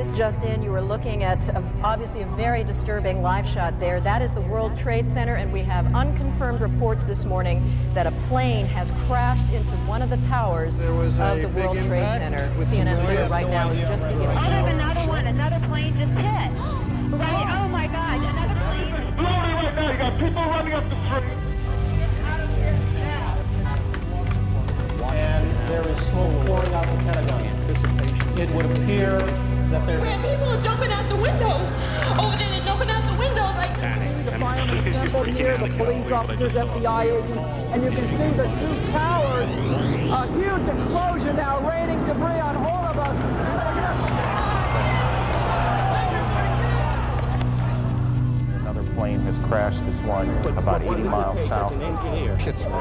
news just in, you are looking at obviously a very disturbing live shot there. That is the World Trade Center, and we have unconfirmed reports this morning that a plane has crashed into one of the towers of the World Trade Center. CNN says right now is just beginning. I have another one. Another plane just hit. Right? Oh my God! Another plane. Bloody right now. You got people running up the street. And there is smoke pouring out the Pentagon. It would appear that there... Man, people are jumping out the windows. Over there, they're jumping out the windows. The firemen assembled here, the police officers, FBI agents, and you can see the two towers. A huge explosion now, raining debris on all of us. Another plane has crashed, this one about 80 miles south of Pittsburgh.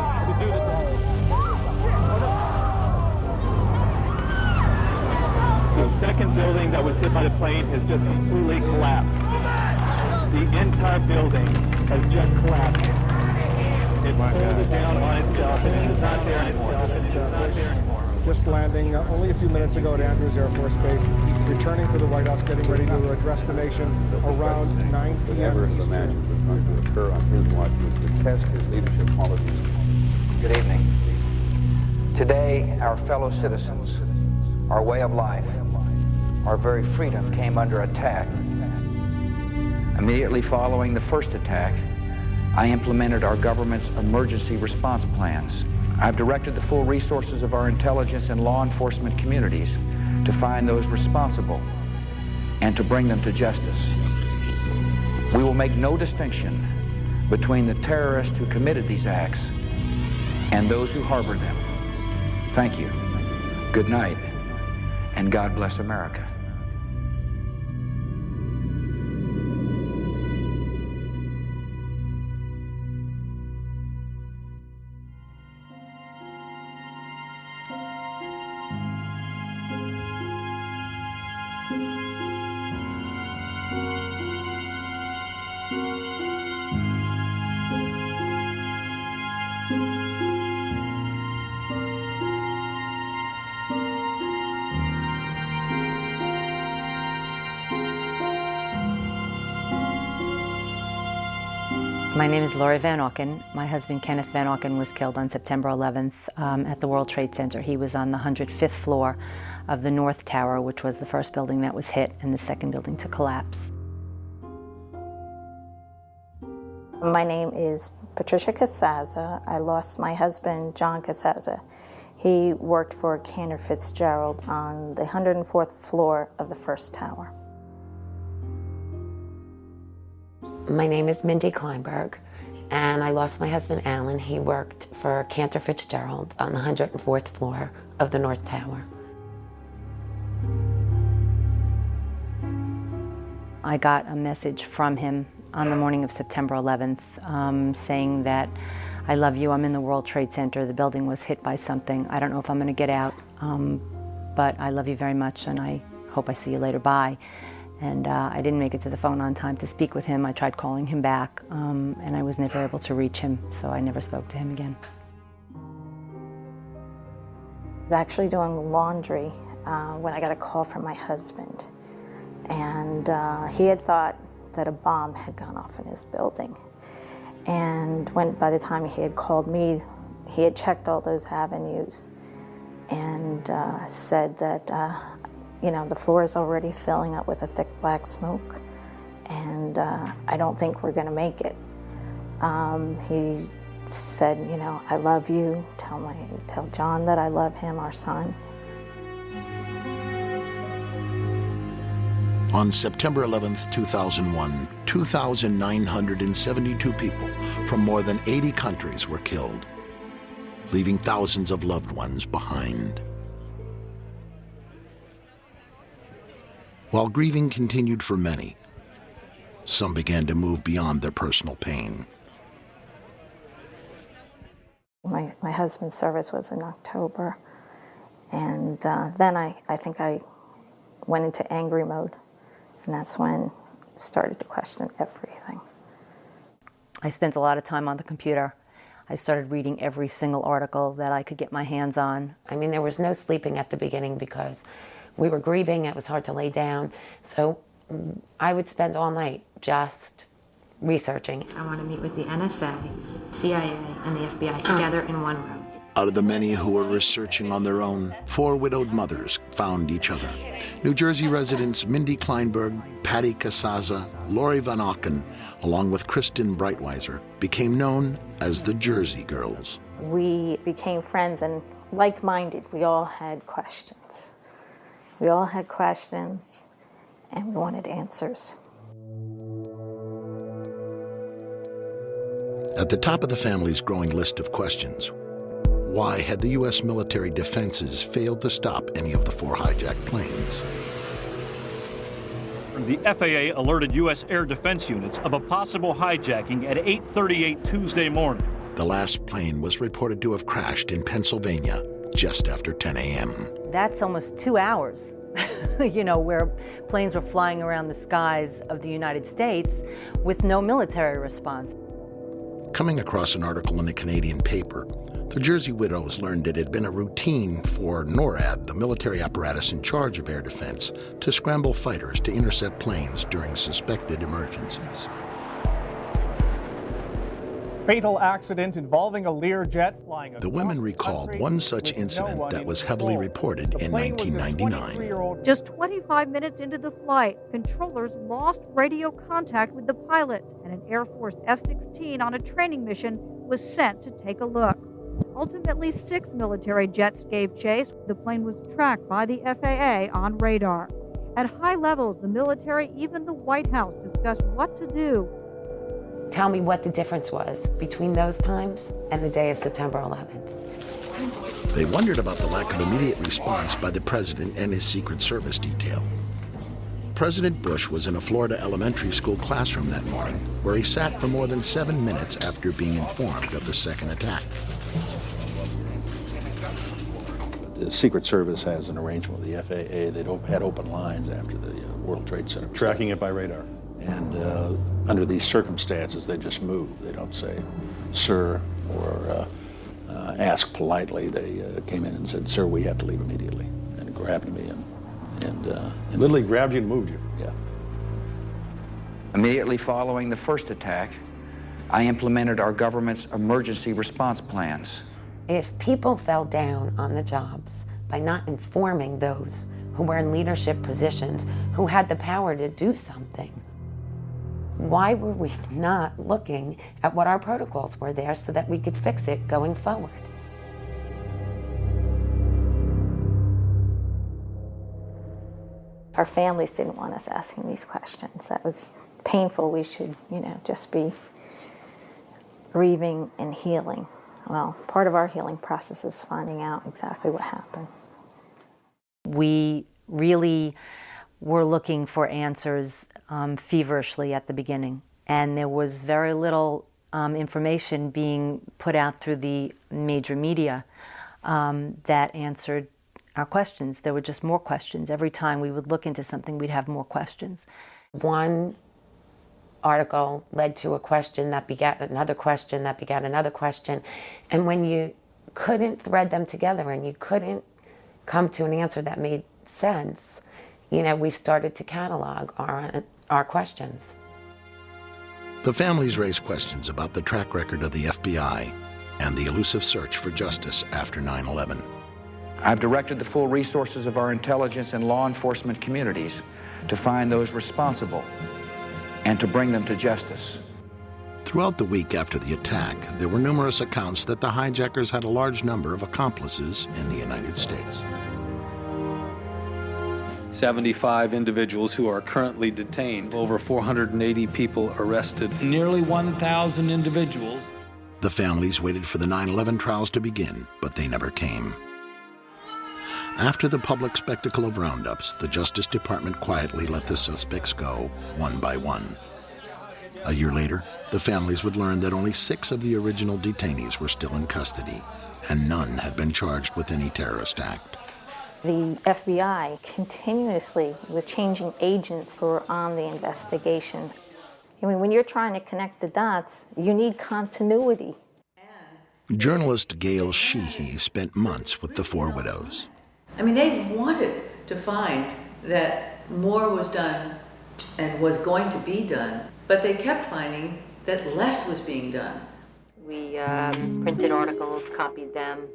The second building that was hit by the plane has just completely collapsed. The entire building has just collapsed. It folded down on itself and it is not there anymore. Just landing only a few minutes ago at Andrews Air Force Base, returning to the White House, getting ready to address the nation around 9 p.m. Never imagined was going to occur on his watch was to test his leadership qualities. Good evening. Today, our fellow citizens, our way of life, our very freedom came under attack. Immediately following the first attack, I implemented our government's emergency response plans. I've directed the full resources of our intelligence and law enforcement communities to find those responsible and to bring them to justice. We will make no distinction between the terrorists who committed these acts and those who harbored them. Thank you. Good night, and God bless America. My name is Laurie Van Auken. My husband, Kenneth Van Auken, was killed on September 11th at the World Trade Center. He was on the 105th floor of the North Tower, which was the first building that was hit and the second building to collapse. My name is Patricia Casaza. I lost my husband, John Casaza. He worked for Cantor Fitzgerald on the 104th floor of the first tower. My name is Mindy Kleinberg, and I lost my husband, Alan. He worked for Cantor Fitzgerald on the 104th floor of the North Tower. I got a message from him on the morning of September 11th saying that, I love you, I'm in the World Trade Center, the building was hit by something, I don't know if I'm going to get out, but I love you very much and I hope I see you later, bye. And I didn't make it to the phone on time to speak with him. I tried calling him back, and I was never able to reach him, so I never spoke to him again. I was actually doing laundry when I got a call from my husband. And he had thought that a bomb had gone off in his building. And by the time he had called me, he had checked all those avenues and said that you know, the floor is already filling up with a thick black smoke, and I don't think we're going to make it. He said, you know, I love you, tell John that I love him, our son. On September 11th, 2001, 2,972 people from more than 80 countries were killed, leaving thousands of loved ones behind. While grieving continued for many, some began to move beyond their personal pain. My husband's service was in October, and then I think I went into angry mode, and that's when I started to question everything. I spent a lot of time on the computer. I started reading every single article that I could get my hands on. I mean, there was no sleeping at the beginning because We were grieving, it was hard to lay down. So I would spend all night just researching. I want to meet with the NSA, CIA, and the FBI together in one room. Out of the many who were researching on their own, 4 widowed mothers found each other. New Jersey residents Mindy Kleinberg, Patty Casaza, Lori Van Auken, along with Kristen Breitweiser, became known as the Jersey Girls. We became friends and like-minded. We all had questions. We all had questions, and we wanted answers. At the top of the family's growing list of questions, why had the U.S. military defenses failed to stop any of the 4 hijacked planes? The FAA alerted U.S. air defense units of a possible hijacking at 8:38 Tuesday morning. The last plane was reported to have crashed in Pennsylvania just after 10 a.m. That's almost 2 hours, you know, where planes were flying around the skies of the United States with no military response. Coming across an article in a Canadian paper, the Jersey widows learned it had been a routine for NORAD, the military apparatus in charge of air defense, to scramble fighters to intercept planes during suspected emergencies. Fatal accident involving a Learjet flying across the women recalled one such incident that was heavily reported in 1999. Just 25 minutes into the flight, controllers lost radio contact with the pilots, and an Air Force F-16 on a training mission was sent to take a look. Ultimately, 6 military jets gave chase. The plane was tracked by the FAA on radar. At high levels, the military, even the White House, discussed what to do. Tell me what the difference was between those times and the day of September 11th. They wondered about the lack of immediate response by the president and his Secret Service detail. President Bush was in a Florida elementary school classroom that morning, where he sat for more than 7 minutes after being informed of the second attack. The Secret Service has an arrangement with the FAA. They'd had open lines after the World Trade Center. Tracking it by radar. And under these circumstances, they just move. They don't say, sir, or ask politely. They came in and said, sir, we have to leave immediately. And grabbed me and literally grabbed you and moved you, yeah. Immediately following the first attack, I implemented our government's emergency response plans. If people fell down on the jobs by not informing those who were in leadership positions, who had the power to do something, why were we not looking at what our protocols were there so that we could fix it going forward? Our families didn't want us asking these questions. That was painful. We should, you know, just be grieving and healing. Well, part of our healing process is finding out exactly what happened. We really were looking for answers feverishly at the beginning, and there was very little information being put out through the major media that answered our questions. There were just more questions. Every time we would look into something, we'd have more questions. One article led to a question that begat another question that begat another question, and when you couldn't thread them together and you couldn't come to an answer that made sense, you know, we started to catalog our questions. The families raised questions about the track record of the FBI and the elusive search for justice after 9/11. I've directed the full resources of our intelligence and law enforcement communities to find those responsible and to bring them to justice. Throughout the week after the attack, there were numerous accounts that the hijackers had a large number of accomplices in the United States. 75 individuals who are currently detained, over 480 people arrested, nearly 1,000 individuals. The families waited for the 9/11 trials to begin, but they never came. After the public spectacle of roundups, the Justice Department quietly let the suspects go, one by one. A year later, the families would learn that only 6 of the original detainees were still in custody, and none had been charged with any terrorist act. The FBI continuously was changing agents who were on the investigation. I mean, when you're trying to connect the dots, you need continuity. Journalist Gail Sheehy spent months with the 4 widows. I mean, they wanted to find that more was done and was going to be done, but they kept finding that less was being done. We printed articles, copied them.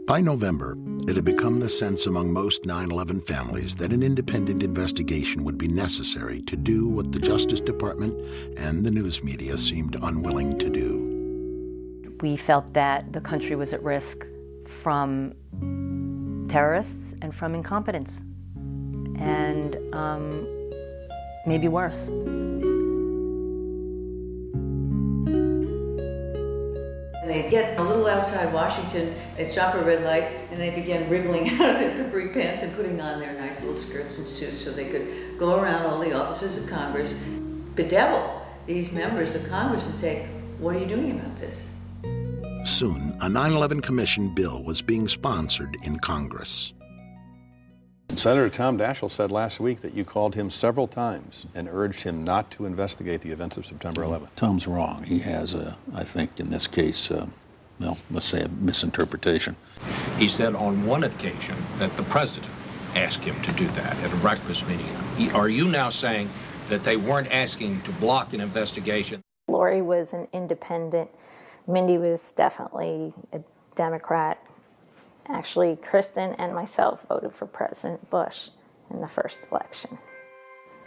By November, it had become the sense among most 9/11 families that an independent investigation would be necessary to do what the Justice Department and the news media seemed unwilling to do. We felt that the country was at risk from terrorists and from incompetence, and maybe worse. They'd get a little outside Washington, they'd stop at a red light, and they began wriggling out of their capri pants and putting on their nice little skirts and suits so they could go around all the offices of Congress, bedevil these members of Congress and say, what are you doing about this? Soon, a 9/11 Commission bill was being sponsored in Congress. Senator Tom Daschle said last week that you called him several times and urged him not to investigate the events of September 11th. Tom's wrong. He has, I think, in this case, well, let's say a misinterpretation. He said on one occasion that the president asked him to do that at a breakfast meeting. Are you now saying that they weren't asking to block an investigation? Lori was an independent. Mindy was definitely a Democrat. Actually, Kristen and myself voted for President Bush in the first election.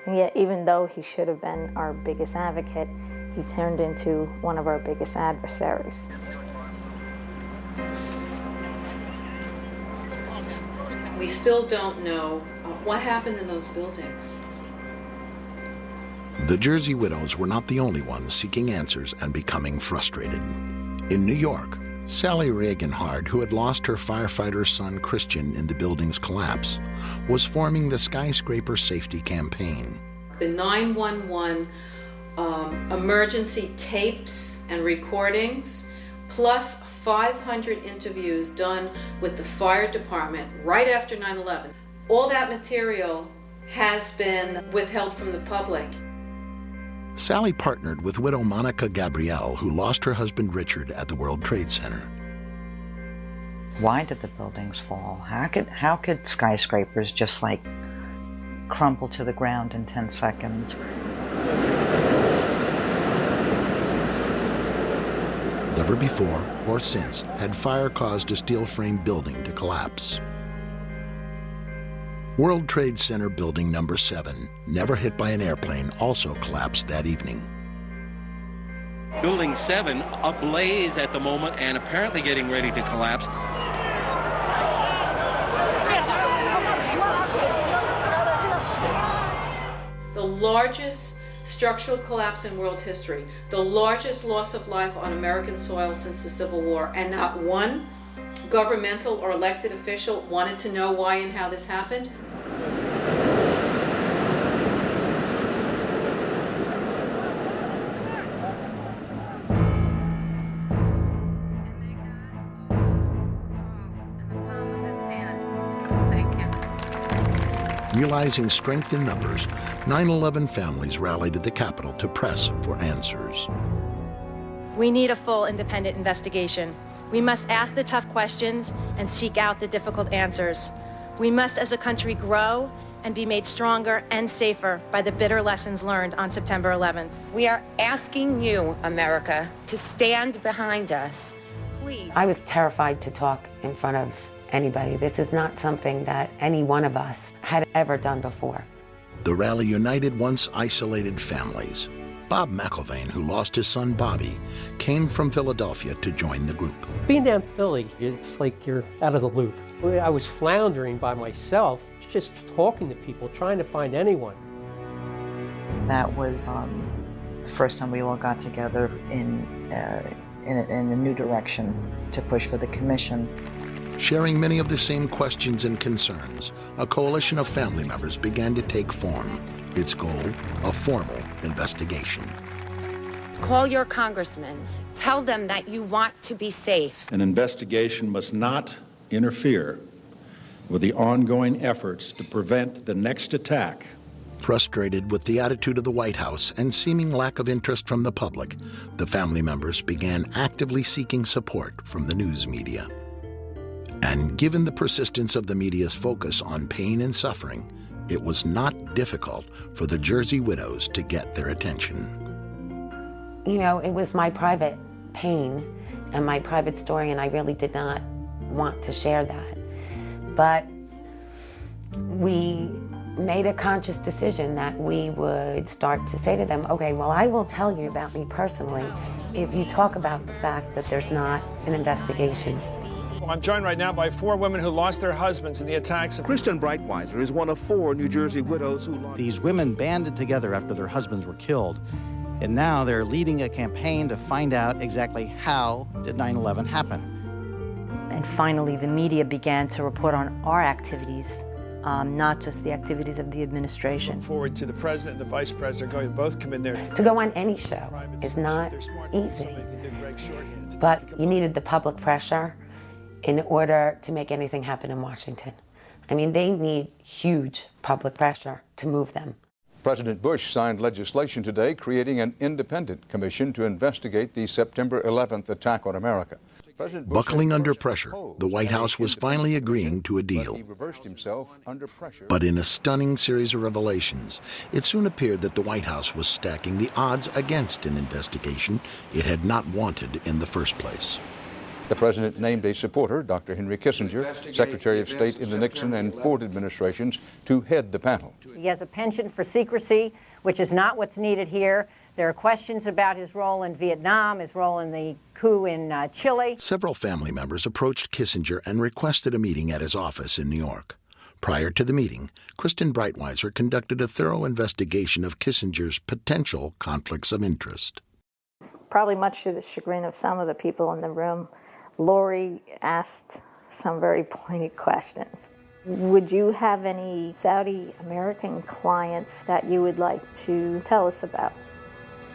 And yet, even though he should have been our biggest advocate, he turned into one of our biggest adversaries. We still don't know what happened in those buildings. The Jersey widows were not the only ones seeking answers and becoming frustrated. In New York, Sally Reaganhard, who had lost her firefighter son Christian in the building's collapse, was forming the Skyscraper Safety Campaign. The 911 emergency tapes and recordings, plus 500 interviews done with the fire department right after 9/11. All that material has been withheld from the public. Sally partnered with widow Monica Gabrielle, who lost her husband Richard at the World Trade Center. Why did the buildings fall? How could skyscrapers just like crumble to the ground in 10 seconds? Never before or since had fire caused a steel frame building to collapse. World Trade Center Building Number 7, never hit by an airplane, also collapsed that evening. Building 7 ablaze at the moment and apparently getting ready to collapse. The largest structural collapse in world history, the largest loss of life on American soil since the Civil War, and not one governmental or elected official wanted to know why and how this happened. Realizing strength in numbers, 9/11 families rallied at the Capitol to press for answers. We need a full independent investigation. We must ask the tough questions and seek out the difficult answers. We must, as a country, grow and be made stronger and safer by the bitter lessons learned on September 11th. We are asking you, America, to stand behind us. Please. I was terrified to talk in front of anybody. This is not something that any one of us had ever done before. The rally united once isolated families. Bob McIlvain, who lost his son Bobby, came from Philadelphia to join the group. Being down Philly, it's like you're out of the loop. I was floundering by myself, just talking to people, trying to find anyone. That was the first time we all got together in a new direction to push for the commission. Sharing many of the same questions and concerns, a coalition of family members began to take form. Its goal, a formal investigation. Call your congressman. Tell them that you want to be safe. An investigation must not interfere with the ongoing efforts to prevent the next attack. Frustrated with the attitude of the White House and seeming lack of interest from the public, the family members began actively seeking support from the news media. And given the persistence of the media's focus on pain and suffering, it was not difficult for the Jersey widows to get their attention. You know, it was my private pain and my private story, and I really did not want to share that. But we made a conscious decision that we would start to say to them, okay, well, I will tell you about me personally if you talk about the fact that there's not an investigation. I'm joined right now by 4 women who lost their husbands in the attacks. Kristen Breitweiser is one of 4 New Jersey widows who lost. These women banded together after their husbands were killed, and now they're leading a campaign to find out exactly how did 9/11 happen. And finally, the media began to report on our activities, not just the activities of the administration. Look forward to the president and the vice president going to both come in there. To go on any show is not easy, but you needed the public pressure in order to make anything happen in Washington. I mean, they need huge public pressure to move them. President Bush signed legislation today creating an independent commission to investigate the September 11th attack on America. Buckling under pressure, the White House was finally agreeing to a deal. He reversed himself under pressure. But in a stunning series of revelations, it soon appeared that the White House was stacking the odds against an investigation it had not wanted in the first place. The president named a supporter, Dr. Henry Kissinger, Secretary of State in the Nixon and Ford administrations, to head the panel. He has a penchant for secrecy, which is not what's needed here. There are questions about his role in Vietnam, his role in the coup in Chile. Several family members approached Kissinger and requested a meeting at his office in New York. Prior to the meeting, Kristen Breitweiser conducted a thorough investigation of Kissinger's potential conflicts of interest. Probably much to the chagrin of some of the people in the room, Lori asked some very pointed questions. Would you have any Saudi American clients that you would like to tell us about?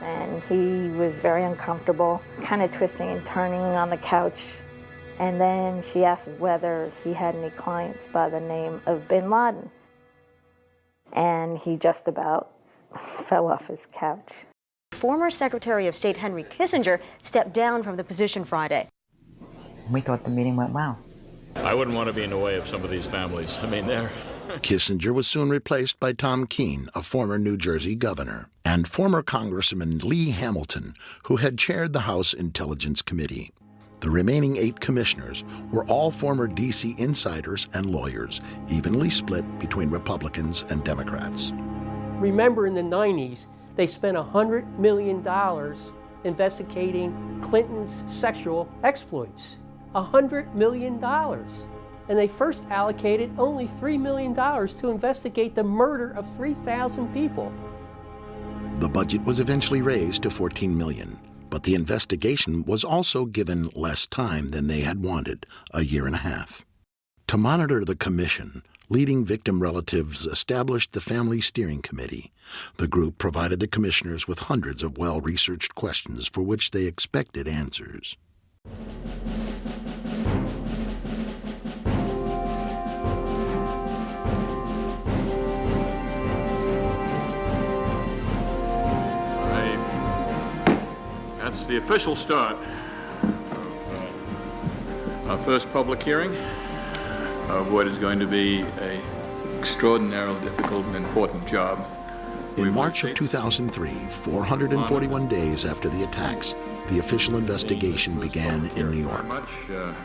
And he was very uncomfortable, kind of twisting and turning on the couch. And then she asked whether he had any clients by the name of bin Laden. And he just about fell off his couch. Former Secretary of State Henry Kissinger stepped down from the position Friday. We thought the meeting went well. I wouldn't want to be in the way of some of these families. I mean, they're... Kissinger was soon replaced by Tom Keene, a former New Jersey governor, and former Congressman Lee Hamilton, who had chaired the House Intelligence Committee. The remaining 8 commissioners were all former D.C. insiders and lawyers, evenly split between Republicans and Democrats. Remember, in the 90s, they spent $100 million investigating Clinton's sexual exploits. $100 million. And they first allocated only $3 million to investigate the murder of 3,000 people. The budget was eventually raised to $14 million, but the investigation was also given less time than they had wanted, a year and a half. To monitor the commission, leading victim relatives established the Family Steering Committee. The group provided the commissioners with hundreds of well-researched questions for which they expected answers. That's the official start of our first public hearing of what is going to be an extraordinarily difficult and important job. In March of 2003, 441 days after the attacks, the official investigation began in New York.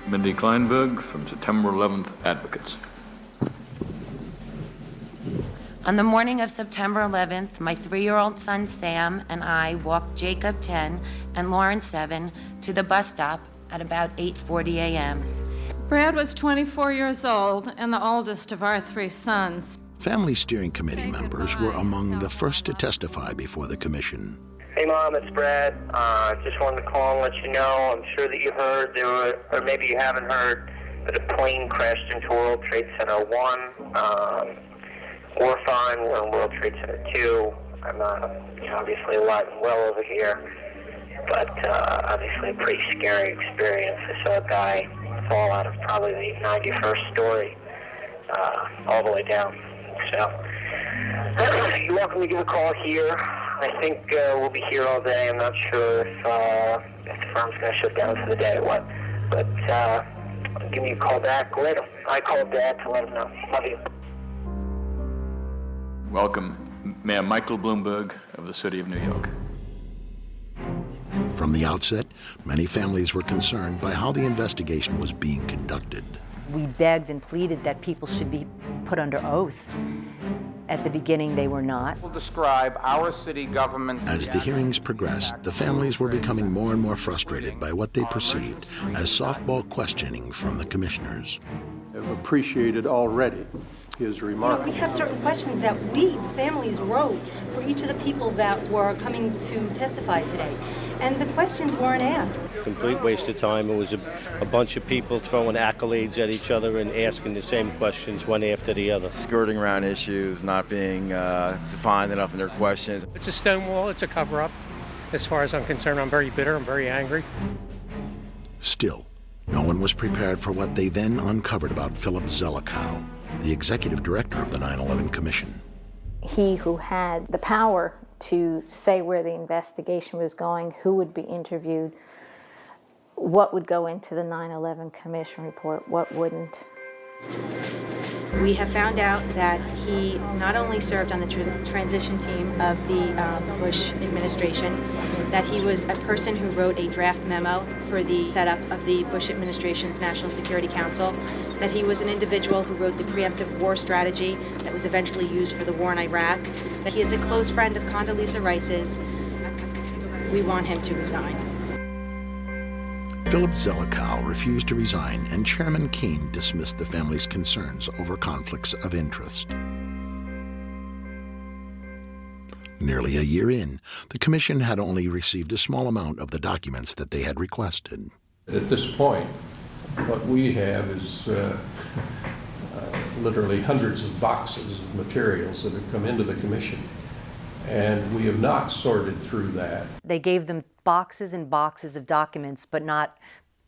Mindy Kleinberg from September 11th Advocates. On the morning of September 11th, my 3-year-old son Sam and I walked Jacob 10 and Lauren 7 to the bus stop at about 8:40 a.m. Brad was 24 years old and the oldest of our 3 sons. Family Steering Committee members were among the first to testify before the commission. Hey Mom, it's Brad. Just wanted to call and let you know, I'm sure that you heard there were, or maybe you haven't heard, but a plane crashed into World Trade Center 1. We're fine, we're in World Trade Center 2. I'm obviously alive and well over here, but obviously a pretty scary experience. I saw a guy fall out of probably the 91st story all the way down. So you're welcome to give a call here. I think we'll be here all day. I'm not sure if the firm's going to shut down for the day or what, but give me a call back. I called Dad to let him know. Love you. Welcome, Mayor Michael Bloomberg of the City of New York. From the outset, many families were concerned by how the investigation was being conducted. We begged and pleaded that people should be put under oath. At the beginning, they were not. We'll describe our city government. As the hearings progressed, the families were becoming more and more frustrated by what they perceived as softball questioning from the commissioners. I've appreciated already his remarks. We have certain questions that we, the families, wrote for each of the people that were coming to testify today. And the questions weren't asked. Complete waste of time. It was a bunch of people throwing accolades at each other and asking the same questions one after the other. Skirting around issues, not being defined enough in their questions. It's a stonewall, it's a cover-up. As far as I'm concerned, I'm very bitter, I'm very angry. Still, no one was prepared for what they then uncovered about Philip Zelikow, the executive director of the 9/11 Commission. He who had the power to say where the investigation was going, who would be interviewed, what would go into the 9/11 Commission report, what wouldn't. We have found out that he not only served on the transition team of the Bush administration, that he was a person who wrote a draft memo for the setup of the Bush administration's National Security Council, that he was an individual who wrote the preemptive war strategy that was eventually used for the war in Iraq, that he is a close friend of Condoleezza Rice's. We want him to resign. Philip Zelikow refused to resign, and Chairman Keene dismissed the family's concerns over conflicts of interest. Nearly a year in, the commission had only received a small amount of the documents that they had requested. At this point, what we have is literally hundreds of boxes of materials that have come into the commission, and we have not sorted through that. They gave them boxes and boxes of documents, but not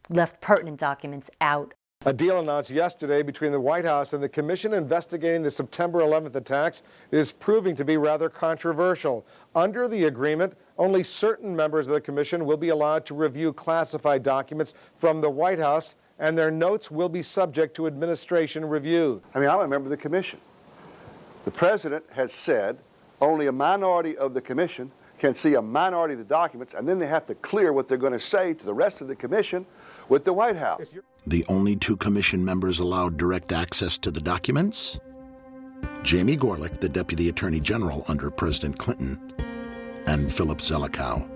left pertinent documents out. A deal announced yesterday between the White House and the commission investigating the September 11th attacks is proving to be rather controversial. Under the agreement, only certain members of the commission will be allowed to review classified documents from the White House, and their notes will be subject to administration review. I mean, I'm a member of the commission. The president has said only a minority of the commission can see a minority of the documents, and then they have to clear what they're going to say to the rest of the commission with the White House. The only two commission members allowed direct access to the documents? Jamie Gorelick, the Deputy Attorney General under President Clinton, and Philip Zelikow.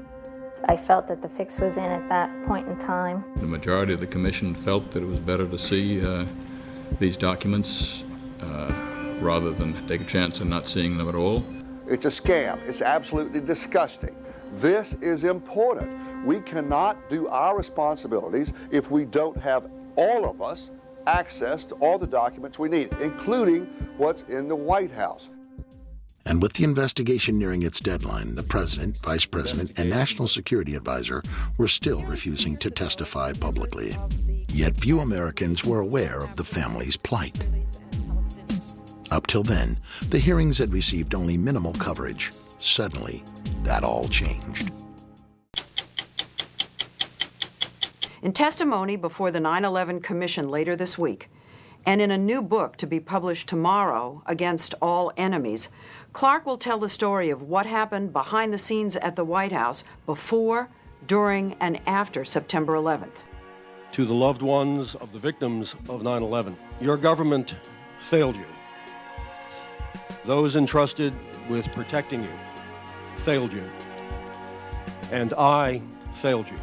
I felt that the fix was in at that point in time. The majority of the commission felt that it was better to see these documents rather than take a chance of not seeing them at all. It's a scam. It's absolutely disgusting. This is important. We cannot do our responsibilities if we don't have all of us access to all the documents we need, including what's in the White House. And with the investigation nearing its deadline, the president, vice president, and national security advisor were still refusing to testify publicly. Yet few Americans were aware of the family's plight. Up till then, the hearings had received only minimal coverage. Suddenly, that all changed. In testimony before the 9/11 Commission later this week, and in a new book to be published tomorrow, Against All Enemies, Clark will tell the story of what happened behind the scenes at the White House before, during, and after September 11th. To the loved ones of the victims of 9/11, your government failed you. Those entrusted with protecting you failed you. And I failed you.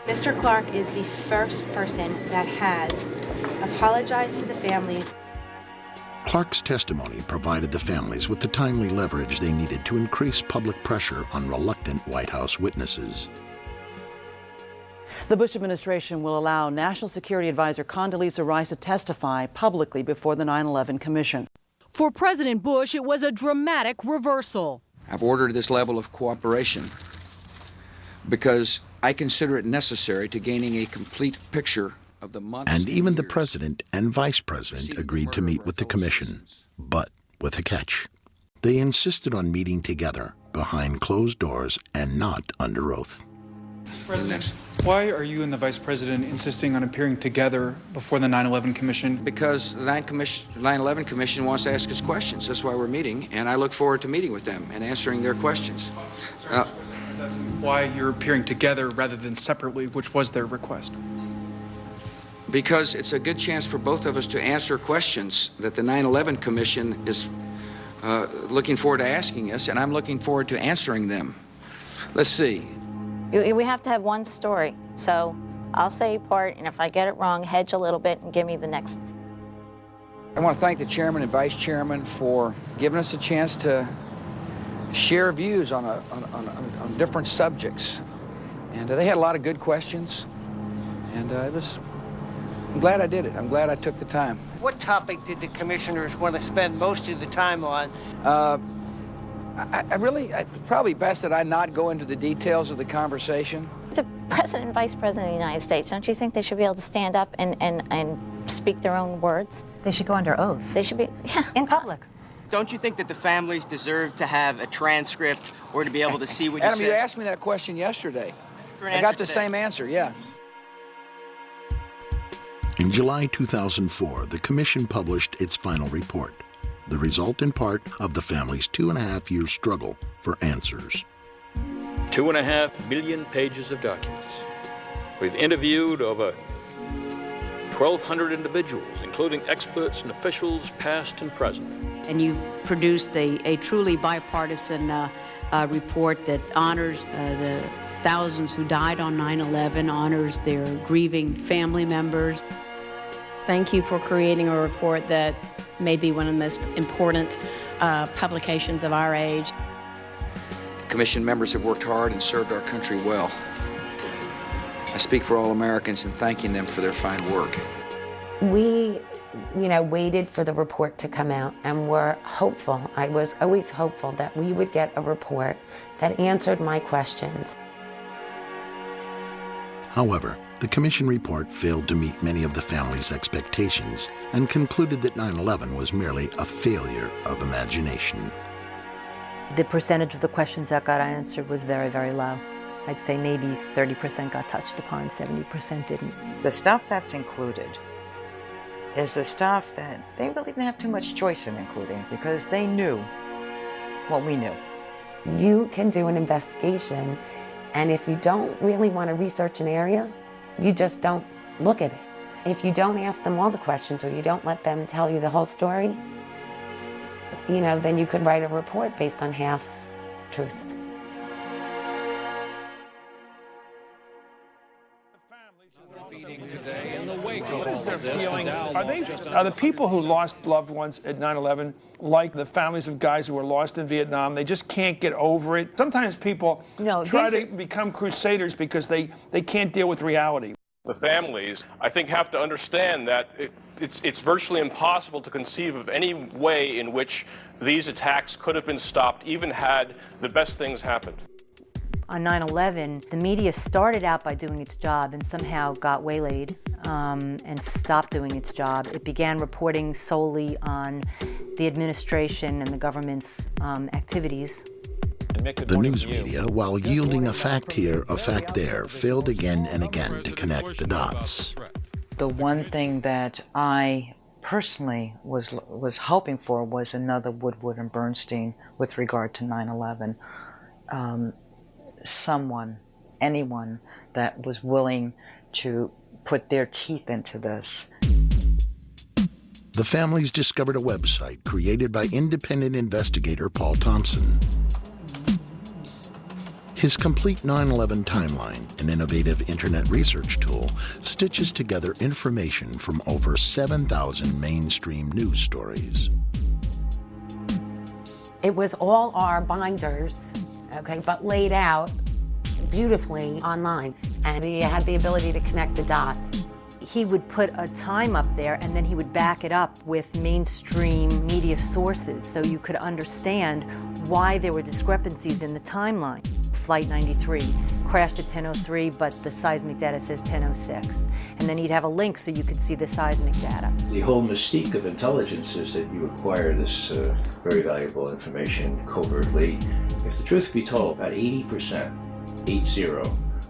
Mr. Clark is the first person that has apologized to the families. Clark's testimony provided the families with the timely leverage they needed to increase public pressure on reluctant White House witnesses. The Bush administration will allow National Security Advisor Condoleezza Rice to testify publicly before the 9/11 Commission. For President Bush, it was a dramatic reversal. I've ordered this level of cooperation because I consider it necessary to gaining a complete picture of the months. And even the president and vice president agreed to meet with the commission, but with a catch. They insisted on meeting together behind closed doors and not under oath. President, why are you and the Vice President insisting on appearing together before the 9/11 Commission? Because the 9/11 Commission wants to ask us questions. That's why we're meeting, and I look forward to meeting with them and answering their questions. Why you're appearing together rather than separately, which was their request? Because it's a good chance for both of us to answer questions that the 9/11 Commission is looking forward to asking us, and I'm looking forward to answering them. Let's see. We have to have one story, so I'll say a part, and if I get it wrong, hedge a little bit and give me the next. I want to thank the chairman and vice chairman for giving us a chance to share views on different subjects. And they had a lot of good questions, and I'm glad I did it. I'm glad I took the time. What topic did the commissioners want to spend most of the time on? It's probably best that I not go into the details of the conversation. The President and Vice President of the United States, don't you think they should be able to stand up and speak their own words? They should go under oath. They should be, yeah. In public. Don't you think that the families deserve to have a transcript or to be able to see what you Adam, said? you asked me that question yesterday. I got the same answer, yeah. In July 2004, the Commission published its final report, the result in part of the family's 2.5-year struggle for answers. 2.5 million pages of documents. We've interviewed over 1,200 individuals, including experts and officials past and present. And you've produced a truly bipartisan report that honors the thousands who died on 9/11, honors their grieving family members. Thank you for creating a report that may be one of the most important publications of our age. Commission members have worked hard and served our country well. I speak for all Americans in thanking them for their fine work. We, waited for the report to come out and were hopeful. I was always hopeful that we would get a report that answered my questions. However, the Commission report failed to meet many of the family's expectations and concluded that 9/11 was merely a failure of imagination. The percentage of the questions that got answered was very, very low. I'd say maybe 30% got touched upon, 70% didn't. The stuff that's included is the stuff that they really didn't have too much choice in including because they knew what we knew. You can do an investigation, and if you don't really want to research an area, you just don't look at it. If you don't ask them all the questions or you don't let them tell you the whole story, then you could write a report based on half truths. What is their feeling? Are the people who lost loved ones at 9/11 like the families of guys who were lost in Vietnam? They just can't get over it. Sometimes people try to become crusaders because they can't deal with reality. The families, I think, have to understand that it's virtually impossible to conceive of any way in which these attacks could have been stopped, even had the best things happened. On 9/11, the media started out by doing its job and somehow got waylaid and stopped doing its job. It began reporting solely on the administration and the government's activities. The news media, while yielding a fact here, a fact there, failed again and again to connect the dots. The one thing that I personally was hoping for was another Woodward and Bernstein with regard to 9/11. Someone, anyone that was willing to put their teeth into this. The families discovered a website created by independent investigator Paul Thompson. His complete 9/11 timeline, an innovative internet research tool, stitches together information from over 7,000 mainstream news stories. It was all our binders, but laid out beautifully online, and he had the ability to connect the dots. He would put a time up there and then he would back it up with mainstream media sources so you could understand why there were discrepancies in the timeline. Flight 93 crashed at 10:03, but the seismic data says 10:06. And then he'd have a link so you could see the seismic data. The whole mystique of intelligence is that you acquire this very valuable information covertly. If the truth be told, about 80%,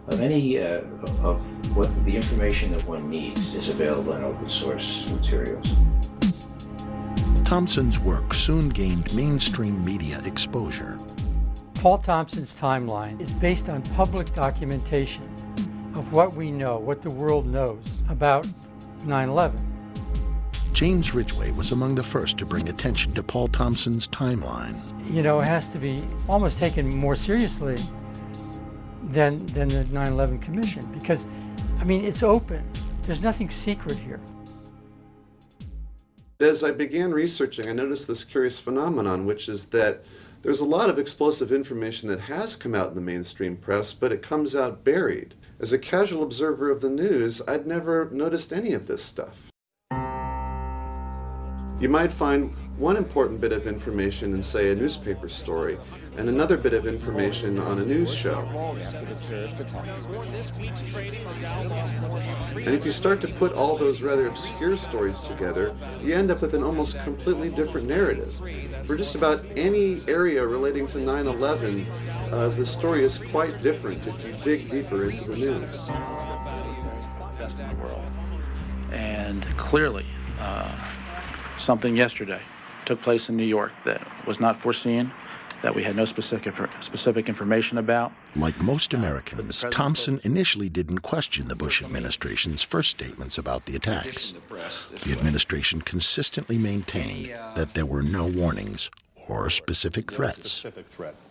of any of what the information that one needs is available in open source materials. Thompson's work soon gained mainstream media exposure. Paul Thompson's timeline is based on public documentation of what we know, what the world knows about 9/11. James Ridgway was among the first to bring attention to Paul Thompson's timeline. You know, it has to be almost taken more seriously than the 9/11 Commission, because, I mean, it's open. There's nothing secret here. As I began researching, I noticed this curious phenomenon, which is that there's a lot of explosive information that has come out in the mainstream press, but it comes out buried. As a casual observer of the news, I'd never noticed any of this stuff. You might find one important bit of information in, say, a newspaper story, and another bit of information on a news show. And if you start to put all those rather obscure stories together, you end up with an almost completely different narrative. For just about any area relating to 9/11, the story is quite different if you dig deeper into the news. And clearly, something yesterday took place in New York that was not foreseen, that we had no specific information about. Like most Americans, Thompson initially didn't question the Bush administration's first statements about the attacks. The administration consistently maintained that there were no warnings or specific threats.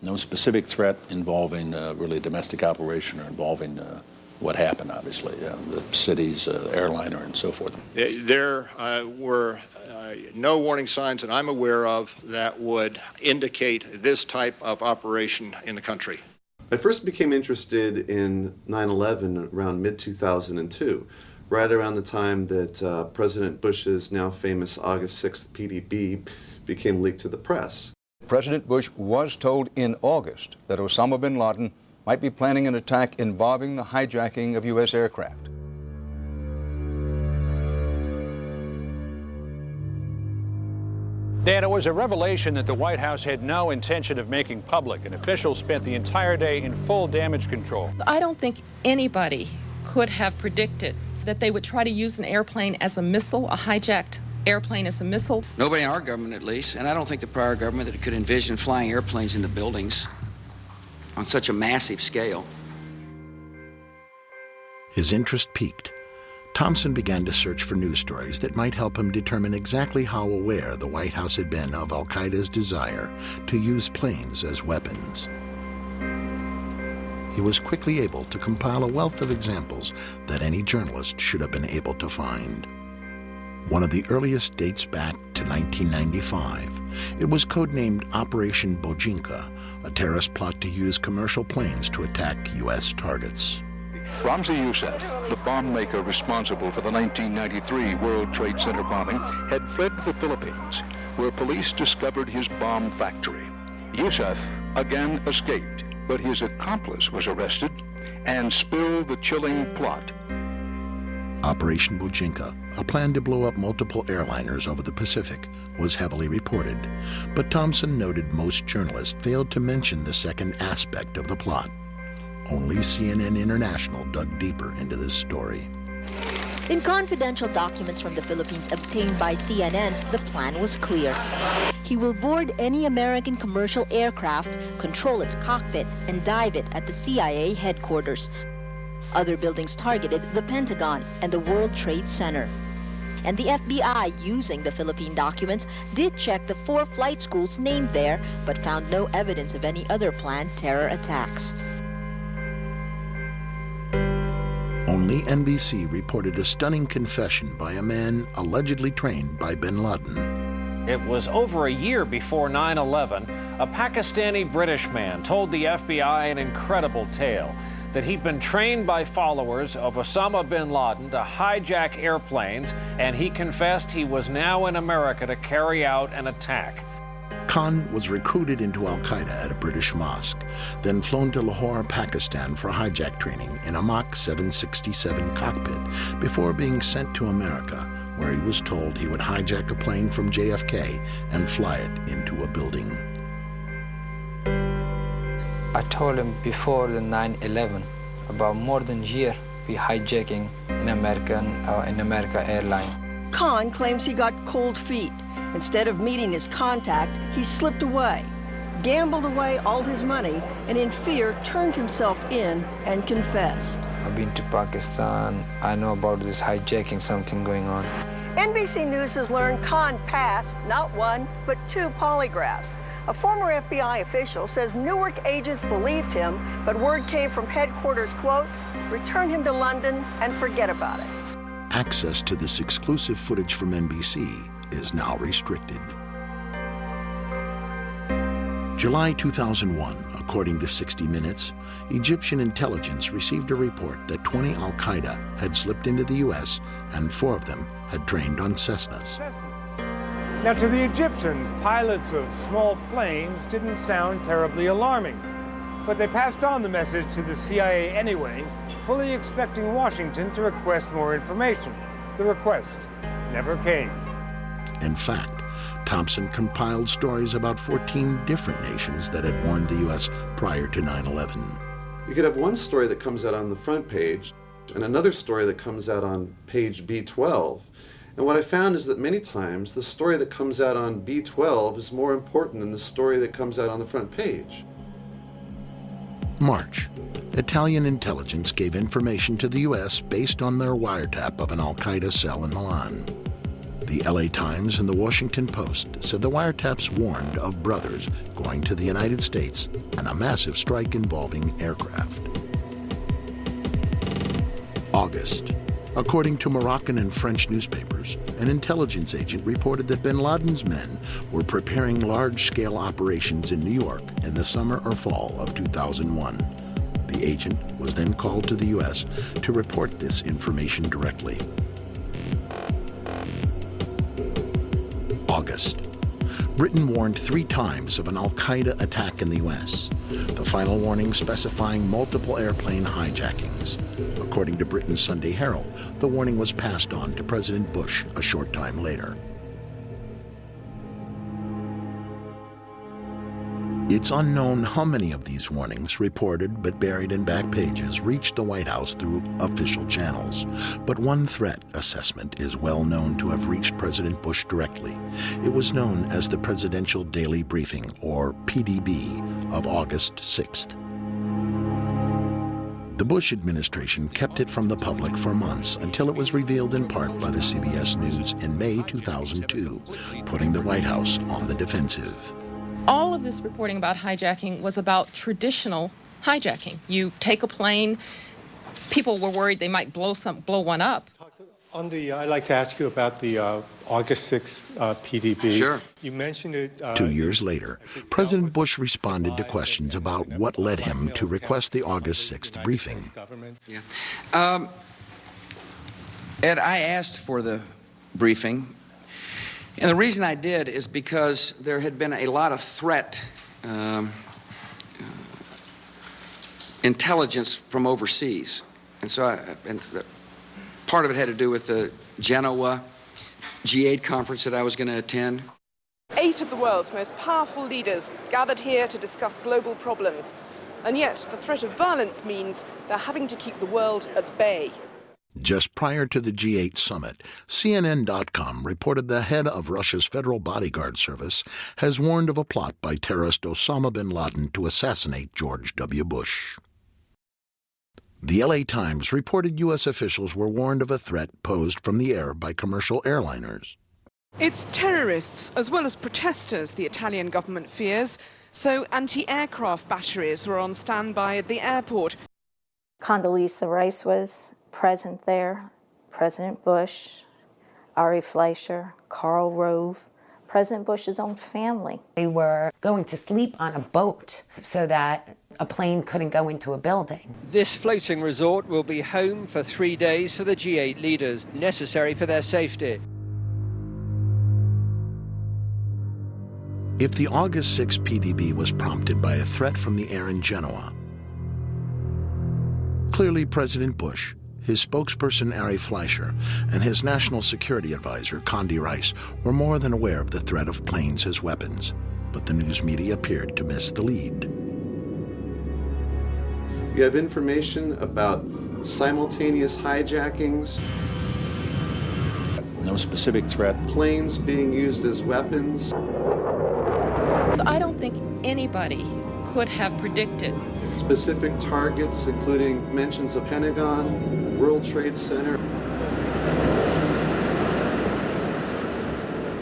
No specific threat involving really domestic operation or involving what happened, obviously, the city's airliner and so forth. There were no warning signs that I'm aware of that would indicate this type of operation in the country. I first became interested in 9/11 around mid-2002, right around the time that President Bush's now famous August 6th PDB became leaked to the press. President Bush was told in August that Osama bin Laden might be planning an attack involving the hijacking of U.S. aircraft. Dan, it was a revelation that the White House had no intention of making public, and officials spent the entire day in full damage control. I don't think anybody could have predicted that they would try to use an airplane as a missile, a hijacked airplane as a missile. Nobody in our government, at least, and I don't think the prior government that could envision flying airplanes into buildings on such a massive scale. His interest peaked. Thompson began to search for news stories that might help him determine exactly how aware the White House had been of al-Qaeda's desire to use planes as weapons. He was quickly able to compile a wealth of examples that any journalist should have been able to find. One of the earliest dates back to 1995. It was codenamed Operation Bojinka, a terrorist plot to use commercial planes to attack U.S. targets. Ramzi Youssef, the bomb maker responsible for the 1993 World Trade Center bombing, had fled to the Philippines, where police discovered his bomb factory. Youssef again escaped, but his accomplice was arrested and spilled the chilling plot. Operation Bojinka, a plan to blow up multiple airliners over the Pacific, was heavily reported, but Thompson noted most journalists failed to mention the second aspect of the plot. Only CNN International dug deeper into this story. In confidential documents from the Philippines obtained by CNN, the plan was clear. He will board any American commercial aircraft, control its cockpit, and dive it at the CIA headquarters. Other buildings targeted the Pentagon and the World Trade Center. And the FBI, using the Philippine documents, did check the 4 flight schools named there, but found no evidence of any other planned terror attacks. Only NBC reported a stunning confession by a man allegedly trained by bin Laden. It was over a year before 9/11, a Pakistani-British man told the FBI an incredible tale, that he'd been trained by followers of Osama bin Laden to hijack airplanes, and he confessed he was now in America to carry out an attack. Khan was recruited into al-Qaeda at a British mosque, then flown to Lahore, Pakistan for hijack training in a Mach 767 cockpit before being sent to America, where he was told he would hijack a plane from JFK and fly it into a building. I told him before the 9/11 about more than a year we hijacking in America airline. Khan claims he got cold feet. Instead of meeting his contact, he slipped away, gambled away all his money, and in fear turned himself in and confessed. I've been to Pakistan. I know about this hijacking, something going on. NBC News has learned Khan passed not one, but 2 polygraphs. A former FBI official says Newark agents believed him, but word came from headquarters, quote, return him to London and forget about it. Access to this exclusive footage from NBC is now restricted. July 2001, according to 60 Minutes, Egyptian intelligence received a report that 20 al-Qaeda had slipped into the U.S. and 4 of them had trained on Cessnas. Now, to the Egyptians, pilots of small planes didn't sound terribly alarming, but they passed on the message to the CIA anyway, fully expecting Washington to request more information. The request never came. In fact, Thompson compiled stories about 14 different nations that had warned the U.S. prior to 9/11. You could have one story that comes out on the front page and another story that comes out on page B12. And what I found is that many times the story that comes out on B12 is more important than the story that comes out on the front page. March. Italian intelligence gave information to the U.S. based on their wiretap of an al-Qaeda cell in Milan. The LA Times and the Washington Post said the wiretaps warned of brothers going to the United States and a massive strike involving aircraft. August. According to Moroccan and French newspapers, an intelligence agent reported that bin Laden's men were preparing large-scale operations in New York in the summer or fall of 2001. The agent was then called to the U.S. to report this information directly. August. Britain warned 3 times of an al-Qaeda attack in the U.S., the final warning specifying multiple airplane hijackings. According to Britain's Sunday Herald, the warning was passed on to President Bush a short time later. It's unknown how many of these warnings, reported but buried in back pages, reached the White House through official channels. But one threat assessment is well known to have reached President Bush directly. It was known as the Presidential Daily Briefing, or PDB, of August 6th. The Bush administration kept it from the public for months until it was revealed in part by the CBS News in May 2002, putting the White House on the defensive. All of this reporting about hijacking was about traditional hijacking. You take a plane, people were worried they might blow one up. I'd like to ask you about the August 6th PDB. Sure. You mentioned it. 2 years later, President Bush responded to questions about what led him to request the August 6th briefing. Yeah. Ed, I asked for the briefing, and the reason I did is because there had been a lot of threat intelligence from overseas, and so part of it had to do with the Genoa G8 conference that I was going to attend. 8 of the world's most powerful leaders gathered here to discuss global problems. And yet, the threat of violence means they're having to keep the world at bay. Just prior to the G8 summit, CNN.com reported the head of Russia's Federal Bodyguard Service has warned of a plot by terrorist Osama bin Laden to assassinate George W. Bush. The LA Times reported U.S. officials were warned of a threat posed from the air by commercial airliners. It's terrorists as well as protesters the Italian government fears, so anti-aircraft batteries were on standby at the airport. Condoleezza Rice was present there, President Bush, Ari Fleischer, Karl Rove, President Bush's own family. They were going to sleep on a boat so that a plane couldn't go into a building. This floating resort will be home for 3 days for the G8 leaders, necessary for their safety. If the August 6 PDB was prompted by a threat from the air in Genoa, clearly President Bush, his spokesperson Ari Fleischer, and his national security advisor Condi Rice were more than aware of the threat of planes as weapons, but the news media appeared to miss the lead. You have information about simultaneous hijackings. No specific threat. Planes being used as weapons. I don't think anybody could have predicted. Specific targets, including mentions of Pentagon, World Trade Center.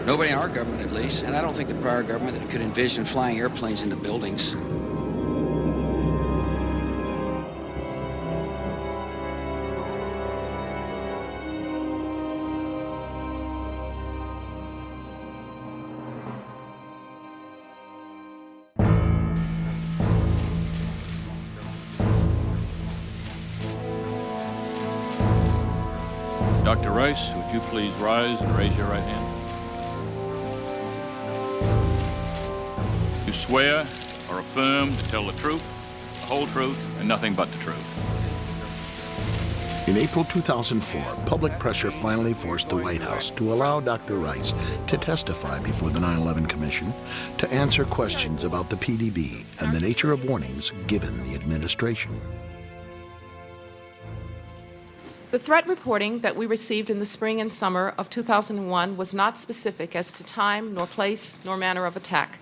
Nobody in our government, at least, and I don't think the prior government could envision flying airplanes into buildings. Dr. Rice, would you please rise and raise your right hand? You swear or affirm to tell the truth, the whole truth, and nothing but the truth. In April 2004, public pressure finally forced the White House to allow Dr. Rice to testify before the 9/11 Commission to answer questions about the PDB and the nature of warnings given the administration. The threat reporting that we received in the spring and summer of 2001 was not specific as to time, nor place, nor manner of attack.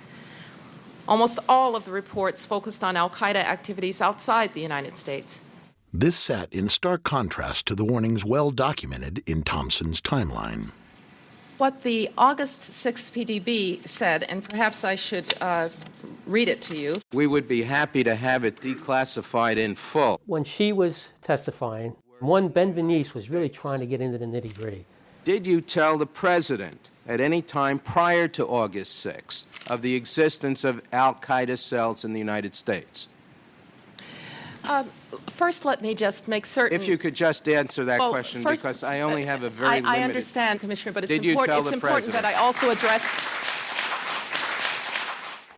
Almost all of the reports focused on al-Qaeda activities outside the United States. This sat in stark contrast to the warnings well documented in Thompson's timeline. What the August 6th PDB said, and perhaps I should read it to you. We would be happy to have it declassified in full. When she was testifying, one Ben Venice was really trying to get into the nitty-gritty. Did you tell the President at any time prior to August 6th of the existence of al-Qaeda cells in the United States? First, let me just make certain. If you could just answer that question, first, because I only have a very limited... I understand, Commissioner, but it's Did you tell the important President? that I also address...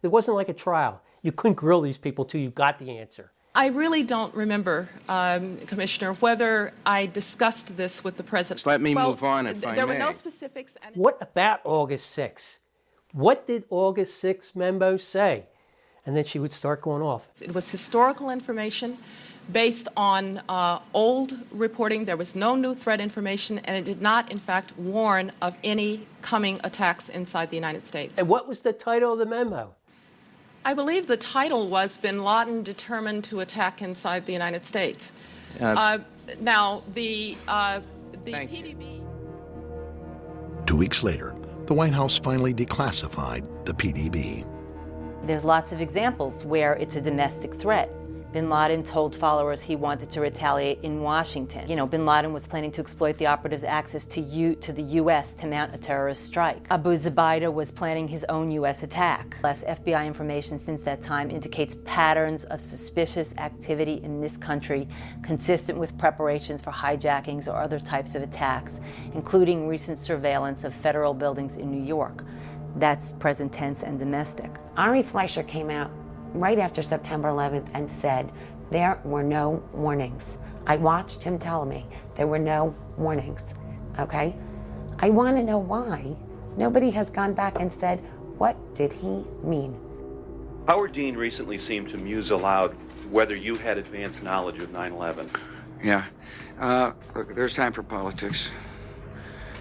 It wasn't like a trial. You couldn't grill these people till you got the answer. I really don't remember, Commissioner, whether I discussed this with the President. Just let me move on, if I may. There were no specifics. And what about August 6th? What did August 6th memo say? And then she would start going off. It was historical information based on old reporting. There was no new threat information, and it did not, in fact, warn of any coming attacks inside the United States. And what was the title of the memo? I believe the title was Bin Laden Determined to Attack Inside the United States. Now, the PDB... 2 weeks later, the White House finally declassified the PDB. There's lots of examples where it's a domestic threat. Bin Laden told followers he wanted to retaliate in Washington. You know, Bin Laden was planning to exploit the operatives' access to the U.S. to mount a terrorist strike. Abu Zubaydah was planning his own U.S. attack. Less FBI information since that time indicates patterns of suspicious activity in this country consistent with preparations for hijackings or other types of attacks, including recent surveillance of federal buildings in New York. That's present tense and domestic. Ari Fleischer came out right after September 11th and said there were no warnings. I watched him tell me there were no warnings, okay? I want to know why nobody has gone back and said, what did he mean? Howard Dean recently seemed to muse aloud whether you had advanced knowledge of 9/11. Yeah. Look, there's time for politics.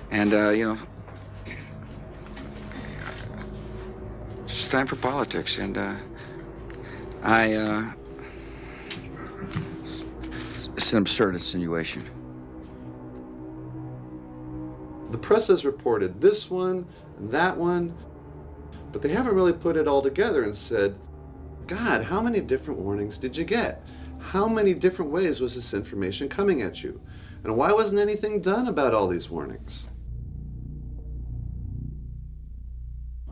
And, you know, it's time for politics, and it's an absurd insinuation. The press has reported this one and that one, but they haven't really put it all together and said, God, how many different warnings did you get? How many different ways was this information coming at you? And why wasn't anything done about all these warnings?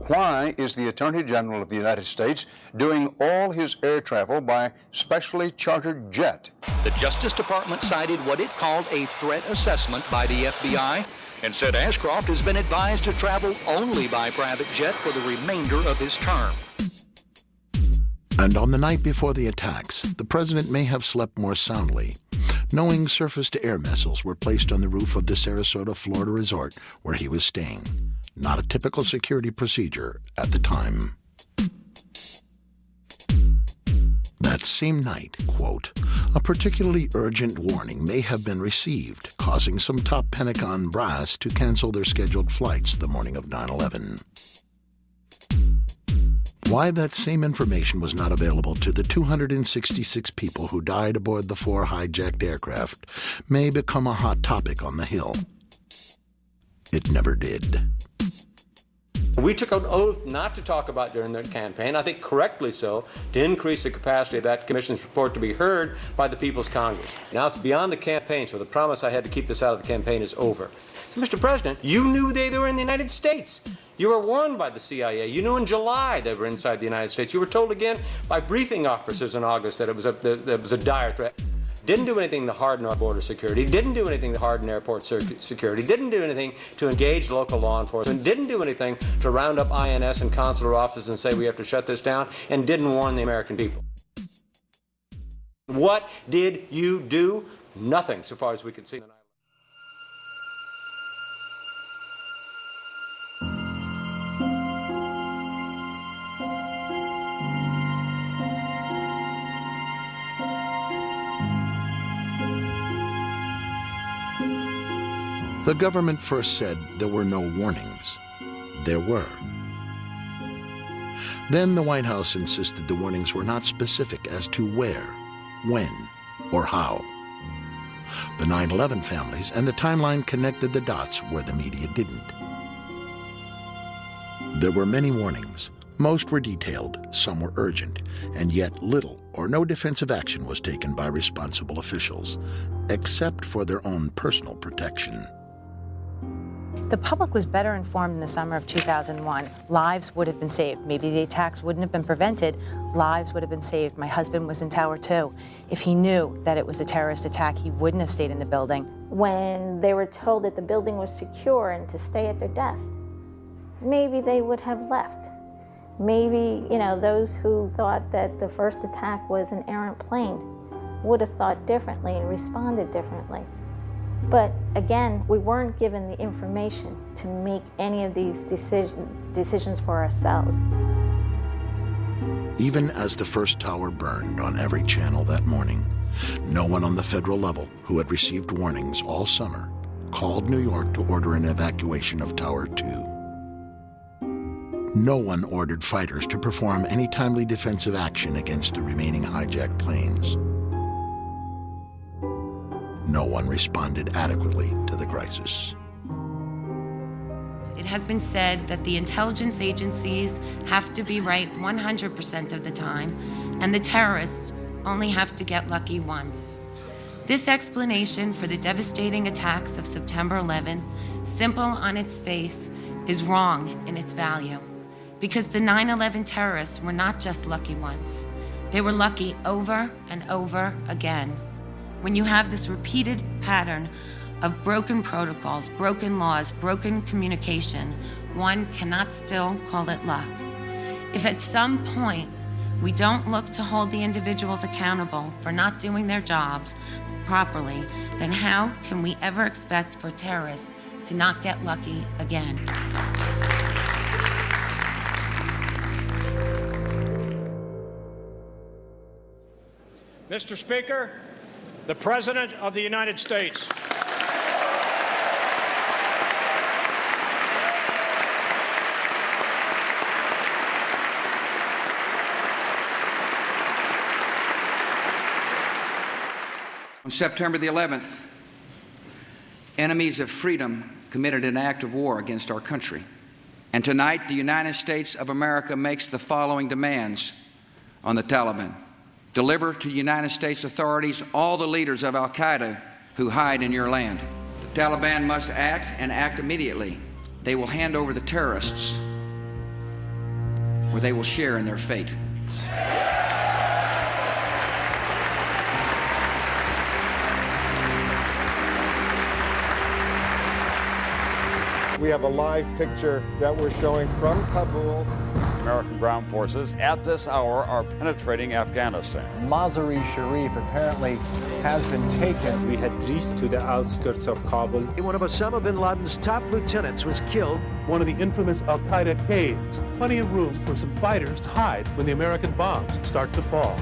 Why is the Attorney General of the United States doing all his air travel by specially chartered jet? The Justice Department cited what it called a threat assessment by the FBI and said Ashcroft has been advised to travel only by private jet for the remainder of his term. And on the night before the attacks, the president may have slept more soundly, knowing surface-to-air missiles were placed on the roof of the Sarasota, Florida resort where he was staying. Not a typical security procedure at the time. That same night, quote, a particularly urgent warning may have been received, causing some top Pentagon brass to cancel their scheduled flights the morning of 9/11. Why that same information was not available to the 266 people who died aboard the 4 hijacked aircraft may become a hot topic on the Hill. It never did. We took an oath not to talk about during the campaign, I think correctly so, to increase the capacity of that commission's report to be heard by the People's Congress. Now it's beyond the campaign, so the promise I had to keep this out of the campaign is over. So, Mr. President, you knew they were in the United States. You were warned by the CIA. You knew in July they were inside the United States. You were told again by briefing officers in August that it was a dire threat. Didn't do anything to harden our border security, didn't do anything to harden airport security, didn't do anything to engage local law enforcement, didn't do anything to round up INS and consular offices and say we have to shut this down, and didn't warn the American people. What did you do? Nothing, so far as we could see. The government first said there were no warnings. There were. Then the White House insisted the warnings were not specific as to where, when, or how. The 9/11 families and the timeline connected the dots where the media didn't. There were many warnings. Most were detailed, some were urgent, and yet little or no defensive action was taken by responsible officials, except for their own personal protection. The public was better informed in the summer of 2001. Lives would have been saved. Maybe the attacks wouldn't have been prevented. Lives would have been saved. My husband was in Tower 2. If he knew that it was a terrorist attack, he wouldn't have stayed in the building. When they were told that the building was secure and to stay at their desk, maybe they would have left. Maybe, those who thought that the first attack was an errant plane would have thought differently and responded differently. But again, we weren't given the information to make any of these decisions for ourselves. Even as the first tower burned on every channel that morning, no one on the federal level who had received warnings all summer called New York to order an evacuation of Tower 2. No one ordered fighters to perform any timely defensive action against the remaining hijacked planes. No one responded adequately to the crisis. It has been said that the intelligence agencies have to be right 100% of the time, and the terrorists only have to get lucky once. This explanation for the devastating attacks of September 11th, simple on its face, is wrong in its value. Because the 9/11 terrorists were not just lucky once. They were lucky over and over again. When you have this repeated pattern of broken protocols, broken laws, broken communication, one cannot still call it luck. If at some point we don't look to hold the individuals accountable for not doing their jobs properly, then how can we ever expect for terrorists to not get lucky again? Mr. Speaker, the President of the United States. On September the 11th, enemies of freedom committed an act of war against our country. And tonight, the United States of America makes the following demands on the Taliban. Deliver to United States authorities all the leaders of al-Qaeda who hide in your land. The Taliban must act and act immediately. They will hand over the terrorists, or they will share in their fate. We have a live picture that we're showing from Kabul. American ground forces at this hour are penetrating Afghanistan. Mazar-e-Sharif apparently has been taken. We had reached to the outskirts of Kabul. One of Osama bin Laden's top lieutenants was killed. One of the infamous al-Qaeda caves. Plenty of room for some fighters to hide when the American bombs start to fall.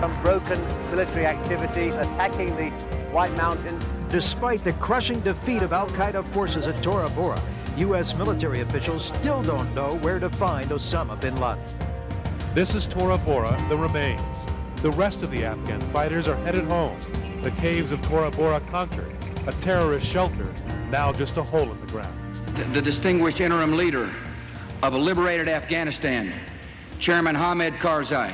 Unbroken military activity attacking the White Mountains. Despite the crushing defeat of al-Qaeda forces at Tora Bora, U.S. military officials still don't know where to find Osama bin Laden. This is Tora Bora, the remains. The rest of the Afghan fighters are headed home. The caves of Tora Bora conquered, a terrorist shelter, now just a hole in the ground. The distinguished interim leader of a liberated Afghanistan, Chairman Hamid Karzai.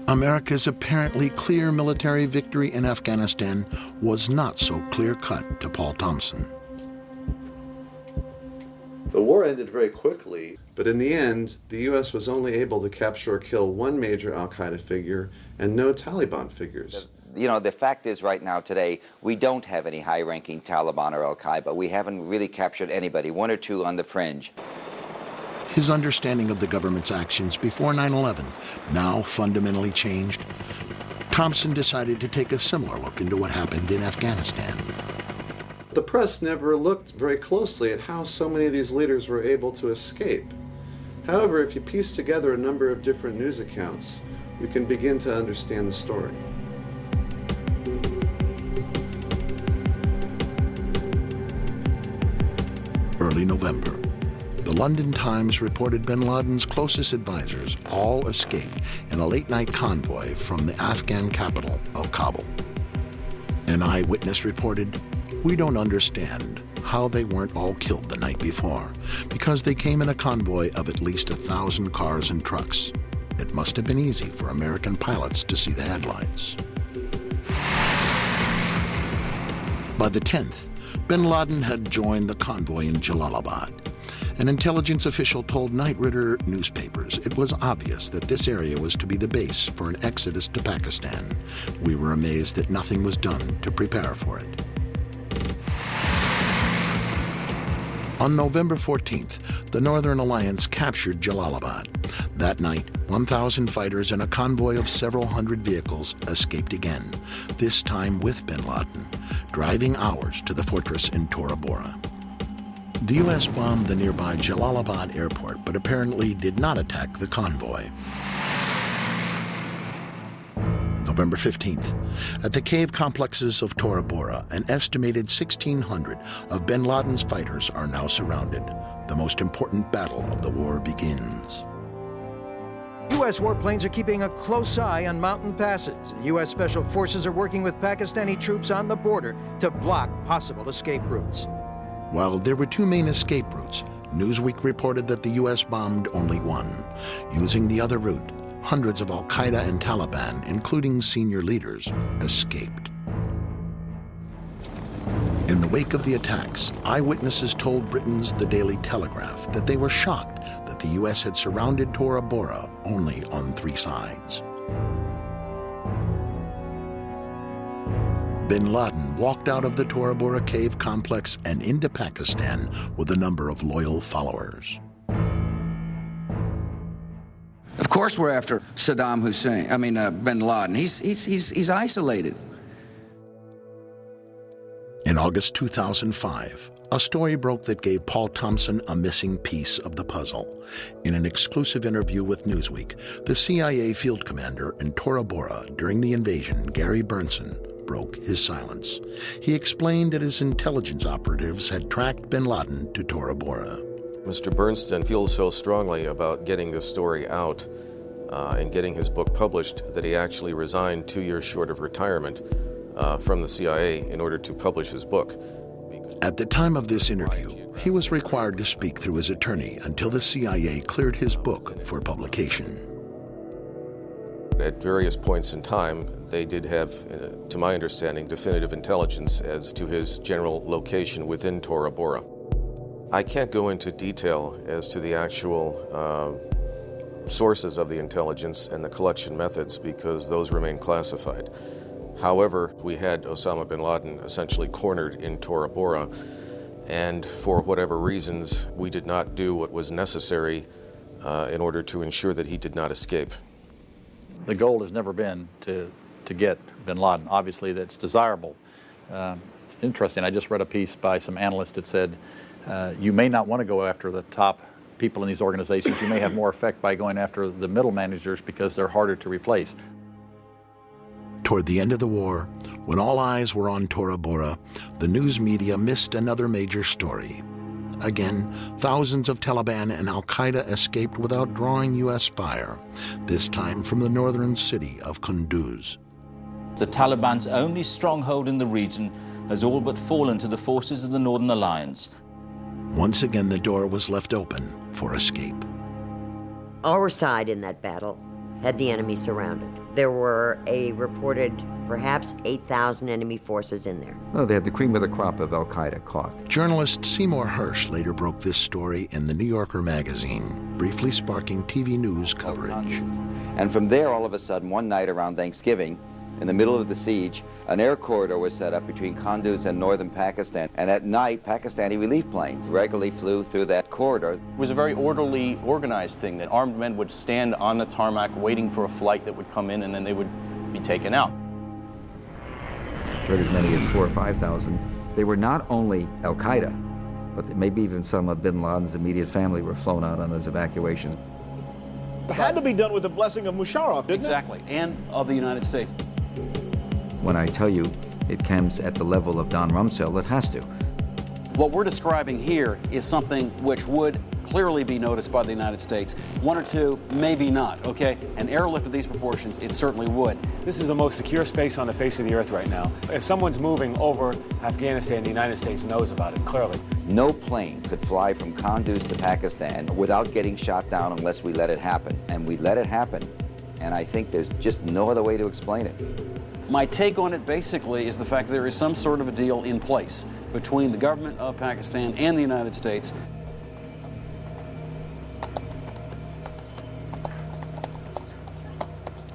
America's apparently clear military victory in Afghanistan was not so clear-cut to Paul Thompson. The war ended very quickly, but in the end, the U.S. was only able to capture or kill one major al-Qaeda figure and no Taliban figures. You know, the fact is right now today, we don't have any high-ranking Taliban or al-Qaeda. We haven't really captured anybody, one or two on the fringe. His understanding of the government's actions before 9/11 now fundamentally changed. Thompson decided to take a similar look into what happened in Afghanistan. The press never looked very closely at how so many of these leaders were able to escape. However, if you piece together a number of different news accounts, you can begin to understand the story. Early November, the London Times reported bin Laden's closest advisors all escaped in a late-night convoy from the Afghan capital of Kabul. An eyewitness reported, "We don't understand how they weren't all killed the night before, because they came in a convoy of at least 1,000 cars and trucks. It must have been easy for American pilots to see the headlights." By the 10th, bin Laden had joined the convoy in Jalalabad. An intelligence official told Night Rider newspapers it was obvious that this area was to be the base for an exodus to Pakistan. We were amazed that nothing was done to prepare for it. On November 14th, the Northern Alliance captured Jalalabad. That night, 1,000 fighters and a convoy of several hundred vehicles escaped again, this time with bin Laden, driving hours to the fortress in Tora Bora. The U.S. bombed the nearby Jalalabad airport, but apparently did not attack the convoy. November 15th, at the cave complexes of Tora Bora, an estimated 1,600 of bin Laden's fighters are now surrounded. The most important battle of the war begins. U.S. warplanes are keeping a close eye on mountain passes, and U.S. Special Forces are working with Pakistani troops on the border to block possible escape routes. While there were two main escape routes, Newsweek reported that the U.S. bombed only one. Using the other route, hundreds of al-Qaeda and Taliban, including senior leaders, escaped. In the wake of the attacks, eyewitnesses told Britain's The Daily Telegraph that they were shocked that the U.S. had surrounded Tora Bora only on 3 sides. Bin Laden walked out of the Tora Bora cave complex and into Pakistan with a number of loyal followers. Of course we're after Saddam Hussein, bin Laden. He's isolated. In August 2005, a story broke that gave Paul Thompson a missing piece of the puzzle. In an exclusive interview with Newsweek, the CIA field commander in Tora Bora during the invasion, Gary Burnson, broke his silence. He explained that his intelligence operatives had tracked bin Laden to Tora Bora. Mr. Bernstein feels so strongly about getting this story out and getting his book published that he actually resigned 2 years short of retirement from the CIA in order to publish his book. At the time of this interview, he was required to speak through his attorney until the CIA cleared his book for publication. At various points in time, they did have, to my understanding, definitive intelligence as to his general location within Tora Bora. I can't go into detail as to the actual sources of the intelligence and the collection methods because those remain classified. However, we had Osama bin Laden essentially cornered in Tora Bora, and for whatever reasons, we did not do what was necessary in order to ensure that he did not escape. The goal has never been to get bin Laden. Obviously, that's desirable. It's interesting. I just read a piece by some analysts that said you may not want to go after the top people in these organizations. You may have more effect by going after the middle managers because they're harder to replace. Toward the end of the war, when all eyes were on Tora Bora, the news media missed another major story. Again, thousands of Taliban and al-Qaeda escaped without drawing U.S. fire, this time from the northern city of Kunduz. The Taliban's only stronghold in the region has all but fallen to the forces of the Northern Alliance. Once again, the door was left open for escape. Our side in that battle had the enemy surrounded. There were a reported perhaps 8,000 enemy forces in there. Oh, they had the cream of the crop of al-Qaeda caught. Journalist Seymour Hersh later broke this story in the New Yorker magazine, briefly sparking TV news coverage. And from there, all of a sudden, one night around Thanksgiving, in the middle of the siege, an air corridor was set up between Kunduz and northern Pakistan. And at night, Pakistani relief planes regularly flew through that corridor. It was a very orderly, organized thing that armed men would stand on the tarmac waiting for a flight that would come in, and then they would be taken out. For as many as 4,000 or 5,000. They were not only al-Qaeda, but maybe even some of bin Laden's immediate family were flown out on those evacuations. It had to be done with the blessing of Musharraf, didn't Exactly, and of the United States. When I tell you it comes at the level of Don Rumsfeld, it has to. What we're describing here is something which would clearly be noticed by the United States. One or two, maybe not, okay? An airlift of these proportions, it certainly would. This is the most secure space on the face of the earth right now. If someone's moving over Afghanistan, the United States knows about it, clearly. No plane could fly from Kunduz to Pakistan without getting shot down unless we let it happen. And we let it happen. And I think there's just no other way to explain it. My take on it basically is the fact that there is some sort of a deal in place between the government of Pakistan and the United States.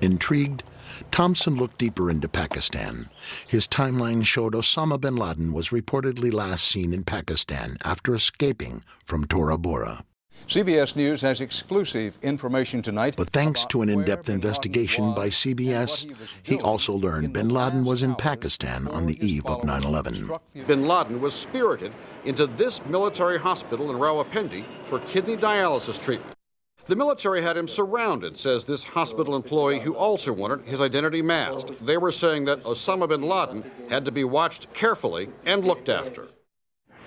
Intrigued, Thompson looked deeper into Pakistan. His timeline showed Osama bin Laden was reportedly last seen in Pakistan after escaping from Tora Bora. CBS News has exclusive information tonight. But thanks to an in-depth investigation by CBS, he also learned bin Laden was in Pakistan on the eve of 9/11. Bin Laden was spirited into this military hospital in Rawalpindi for kidney dialysis treatment. The military had him surrounded, says this hospital employee who also wanted his identity masked. They were saying that Osama bin Laden had to be watched carefully and looked after.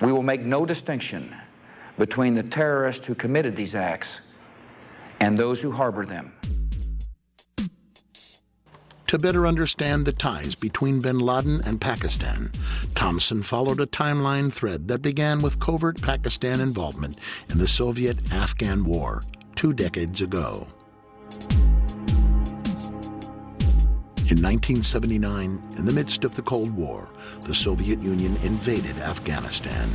We will make no distinction between the terrorists who committed these acts and those who harbor them. To better understand the ties between bin Laden and Pakistan, Thompson followed a timeline thread that began with covert Pakistan involvement in the Soviet-Afghan War 2 decades ago. In 1979, in the midst of the Cold War, the Soviet Union invaded Afghanistan.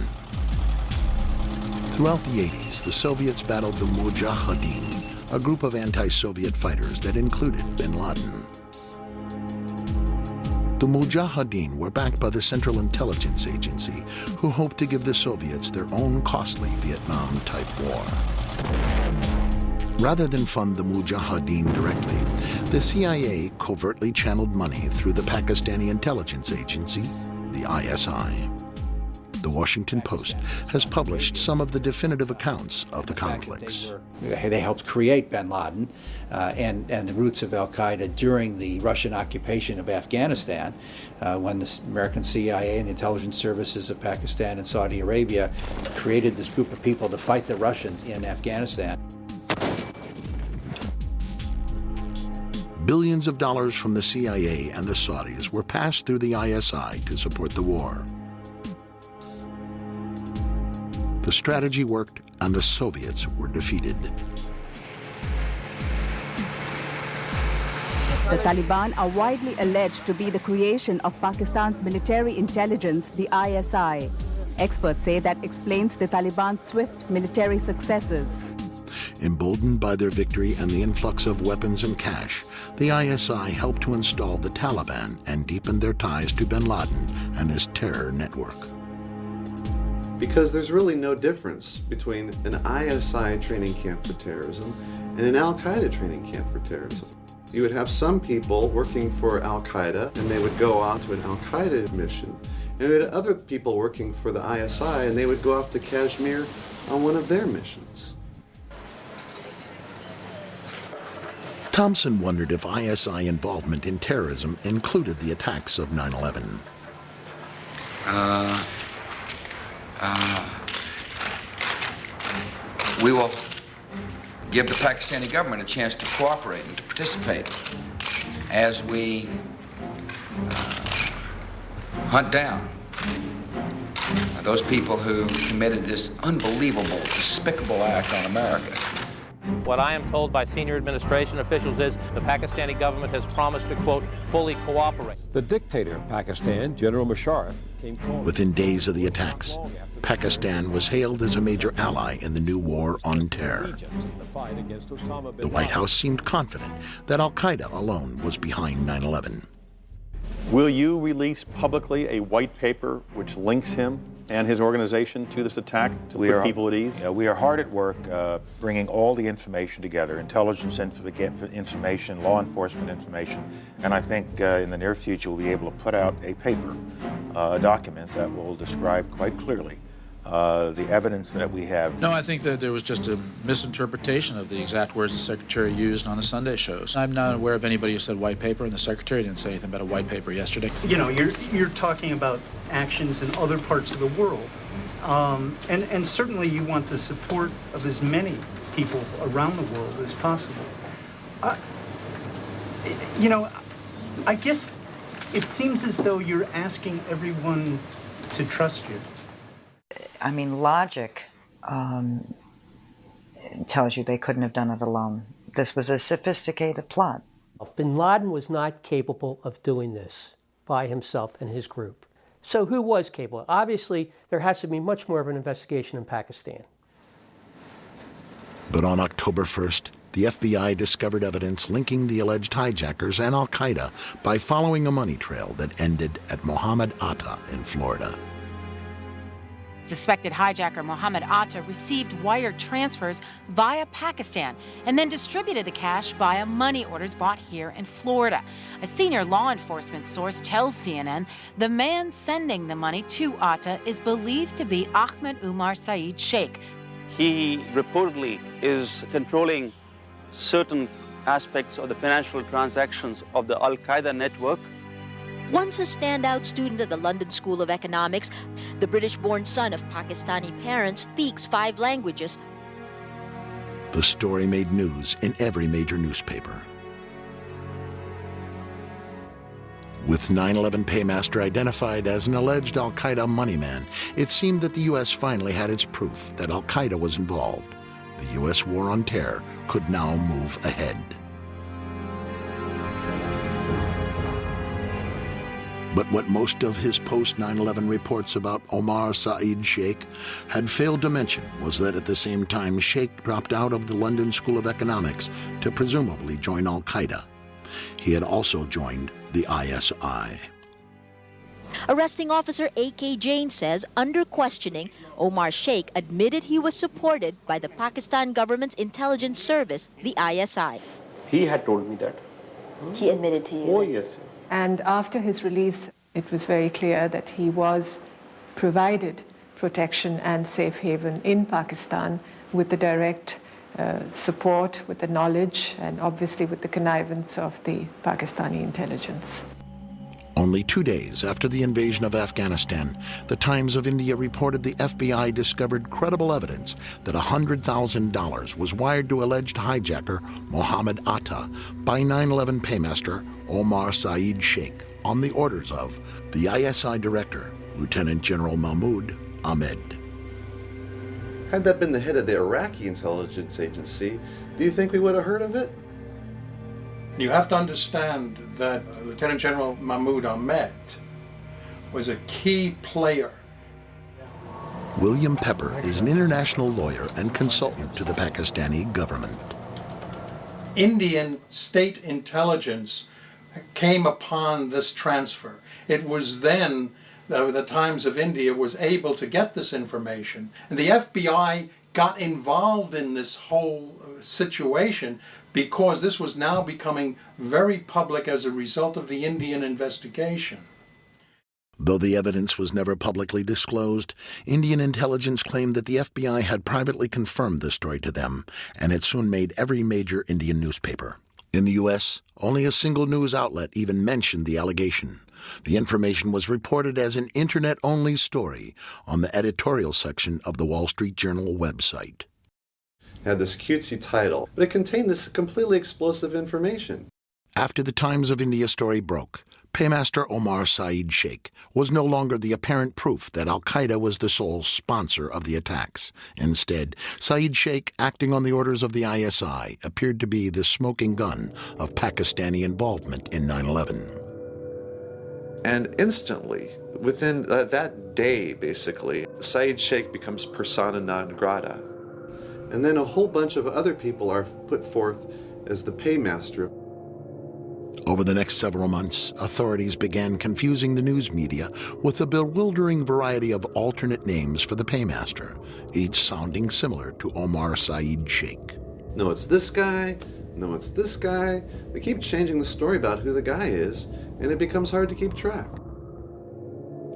Throughout the 80s, the Soviets battled the Mujahideen, a group of anti-Soviet fighters that included bin Laden. The Mujahideen were backed by the Central Intelligence Agency, who hoped to give the Soviets their own costly Vietnam-type war. Rather than fund the Mujahideen directly, the CIA covertly channeled money through the Pakistani intelligence agency, the ISI. The Washington Post has published some of the definitive accounts of the conflicts. They helped create bin Laden and the roots of al-Qaeda during the Russian occupation of Afghanistan, when the American CIA and the intelligence services of Pakistan and Saudi Arabia created this group of people to fight the Russians in Afghanistan. Billions of dollars from the CIA and the Saudis were passed through the ISI to support the war. The strategy worked, and the Soviets were defeated. The Taliban are widely alleged to be the creation of Pakistan's military intelligence, the ISI. Experts say that explains the Taliban's swift military successes. Emboldened by their victory and the influx of weapons and cash, the ISI helped to install the Taliban and deepen their ties to bin Laden and his terror network. Because there's really no difference between an ISI training camp for terrorism and an al-Qaeda training camp for terrorism. You would have some people working for al-Qaeda, and they would go out to an al-Qaeda mission, And we had other people working for the ISI, and they would go off to Kashmir on one of their missions. Thompson wondered if ISI involvement in terrorism included the attacks of 9/11. We will give the Pakistani government a chance to cooperate and to participate as we hunt down those people who committed this unbelievable, despicable act on America. What I am told by senior administration officials is the Pakistani government has promised to, quote, fully cooperate. The dictator of Pakistan, General Musharraf, came forward. Within days of the attacks, Pakistan was hailed as a major ally in the new war on terror. The White House seemed confident that al-Qaeda alone was behind 9/11. Will you release publicly a white paper which links him and his organization to this attack to put people at ease? We are hard at work bringing all the information together, intelligence information, law enforcement information, and I think in the near future we'll be able to put out a paper, a document that will describe quite clearly the evidence that we have. No, I think that there was just a misinterpretation of the exact words the Secretary used on the Sunday shows. I'm not aware of anybody who said white paper, and the Secretary didn't say anything about a white paper yesterday. You know, you're talking about actions in other parts of the world, and certainly you want the support of as many people around the world as possible. You know, I guess it seems as though you're asking everyone to trust you. I mean, logic tells you they couldn't have done it alone. This was a sophisticated plot. Bin Laden was not capable of doing this by himself and his group. So who was capable? Obviously, there has to be much more of an investigation in Pakistan. But on October 1st, the FBI discovered evidence linking the alleged hijackers and al-Qaeda by following a money trail that ended at Mohammed Atta in Florida. Suspected hijacker Mohammed Atta received wire transfers via Pakistan and then distributed the cash via money orders bought here in Florida. A senior law enforcement source tells CNN the man sending the money to Atta is believed to be Ahmed Umar Saeed Sheikh. He reportedly is controlling certain aspects of the financial transactions of the Al-Qaeda network. Once a standout student at the London School of Economics, the British-born son of Pakistani parents speaks 5 languages. The story made news in every major newspaper. With 9/11 paymaster identified as an alleged al-Qaeda moneyman, it seemed that the U.S. finally had its proof that al-Qaeda was involved. The U.S. war on terror could now move ahead. But what most of his post-9/11 reports about Omar Saeed Sheikh had failed to mention was that at the same time Sheikh dropped out of the London School of Economics to presumably join al-Qaeda. He had also joined the ISI. Arresting officer A.K. Jain says, under questioning, Omar Sheikh admitted he was supported by the Pakistan government's intelligence service, the ISI. He had told me that. He admitted to you? Oh, yes. And after his release, it was very clear that he was provided protection and safe haven in Pakistan with the direct support, with the knowledge, and obviously with the connivance of the Pakistani intelligence. Only 2 days after the invasion of Afghanistan, the Times of India reported the FBI discovered credible evidence that $100,000 was wired to alleged hijacker Mohammed Atta by 9/11 paymaster Omar Saeed Sheikh on the orders of the ISI director, Lieutenant General Mahmoud Ahmed. Had that been the head of the Iraqi intelligence agency, do you think we would have heard of it? You have to understand that Lieutenant General Mahmoud Ahmed was a key player. William Pepper is an international lawyer and consultant to the Pakistani government. Indian state intelligence came upon this transfer. It was then the Times of India was able to get this information, and the FBI got involved in this whole situation because this was now becoming very public as a result of the Indian investigation. Though the evidence was never publicly disclosed, Indian intelligence claimed that the FBI had privately confirmed the story to them, and it soon made every major Indian newspaper. In the U.S., only a single news outlet even mentioned the allegation. The information was reported as an Internet-only story on the editorial section of the Wall Street Journal website. It had this cutesy title, but it contained this completely explosive information. After the Times of India story broke, Paymaster Omar Saeed Sheikh was no longer the apparent proof that al-Qaeda was the sole sponsor of the attacks. Instead, Saeed Sheikh, acting on the orders of the ISI, appeared to be the smoking gun of Pakistani involvement in 9/11. And instantly, within that day, basically, Saeed Sheikh becomes persona non grata. And then a whole bunch of other people are put forth as the paymaster. Over the next several months, authorities began confusing the news media with a bewildering variety of alternate names for the paymaster, each sounding similar to Omar Saeed Sheikh. No, it's this guy. No, it's this guy. They keep changing the story about who the guy is, and it becomes hard to keep track.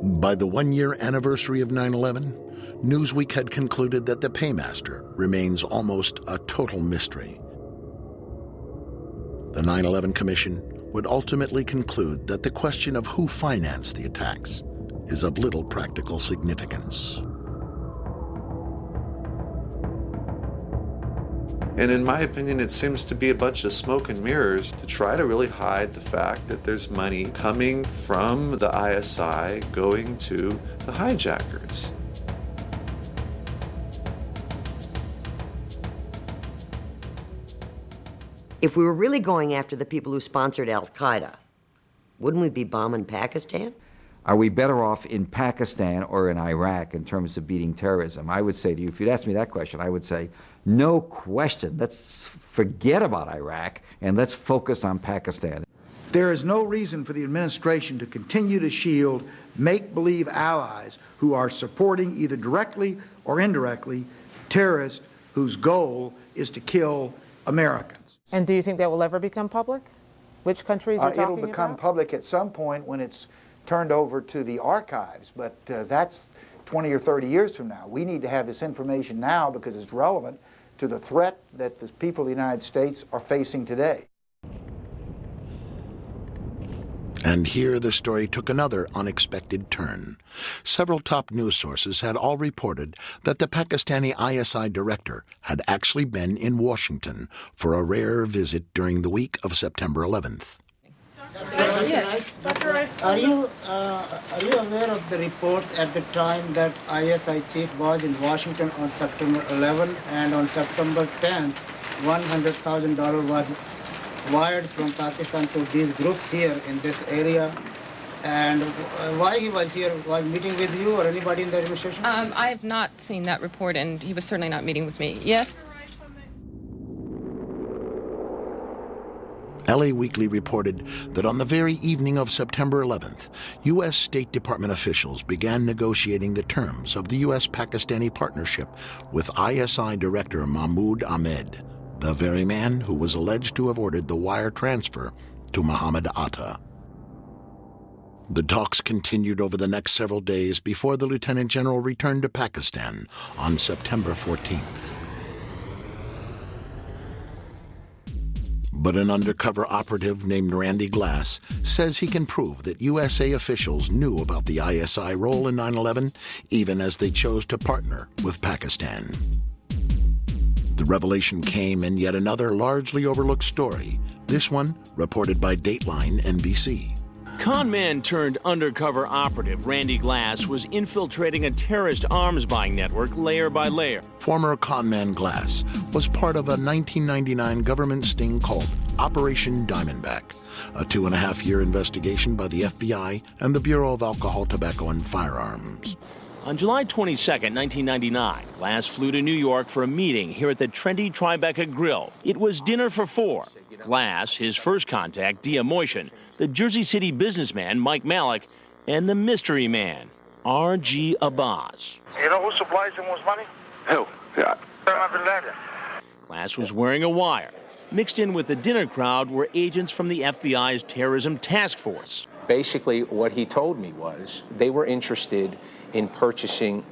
By the one-year anniversary of 9/11, Newsweek had concluded that the paymaster remains almost a total mystery. The 9/11 Commission would ultimately conclude that the question of who financed the attacks is of little practical significance. And in my opinion, it seems to be a bunch of smoke and mirrors to try to really hide the fact that there's money coming from the ISI going to the hijackers. If we were really going after the people who sponsored al-Qaeda, wouldn't we be bombing Pakistan? Are we better off in Pakistan or in Iraq in terms of beating terrorism? I would say to you, if you'd asked me that question, I would say, no question. Let's forget about Iraq and let's focus on Pakistan. There is no reason for the administration to continue to shield make-believe allies who are supporting either directly or indirectly terrorists whose goal is to kill Americans. And do you think that will ever become public? Which countries are talking about? It'll become public at some point when it's turned over to the archives, but that's 20 or 30 years from now. We need to have this information now because it's relevant to the threat that the people of the United States are facing today. And here the story took another unexpected turn. Several top news sources had all reported that the Pakistani ISI director had actually been in Washington for a rare visit during the week of September 11th. Yes, Dr. Rice. Are you aware of the reports at the time that ISI chief was in Washington on September 11 and on September 10th, $100,000 was wired from Pakistan to these groups here in this area? And why he was here? Was meeting with you or anybody in the administration? I have not seen that report, and he was certainly not meeting with me. Yes? LA Weekly reported that on the very evening of September 11th, U.S. State Department officials began negotiating the terms of the U.S.-Pakistani partnership with ISI Director Mahmoud Ahmed, the very man who was alleged to have ordered the wire transfer to Muhammad Atta. The talks continued over the next several days before the Lieutenant General returned to Pakistan on September 14th. But an undercover operative named Randy Glass says he can prove that USA officials knew about the ISI role in 9/11, even as they chose to partner with Pakistan. The revelation came in yet another largely overlooked story, this one reported by Dateline NBC. Con man turned undercover operative Randy Glass was infiltrating a terrorist arms buying network layer by layer. Former conman Glass was part of a 1999 government sting called Operation Diamondback, a 2.5-year investigation by the FBI and the Bureau of Alcohol, Tobacco, and Firearms. On July 22, 1999, Glass flew to New York for a meeting here at the trendy Tribeca Grill. It was dinner for four. Glass, his first contact, Dia Moishan, the Jersey City businessman Mike Malik, and the mystery man, R.G. Abbas. You know who supplies the most money? Who? Yeah. Glass was wearing a wire. Mixed in with the dinner crowd were agents from the FBI's terrorism task force. Basically, what he told me was they were interested in purchasing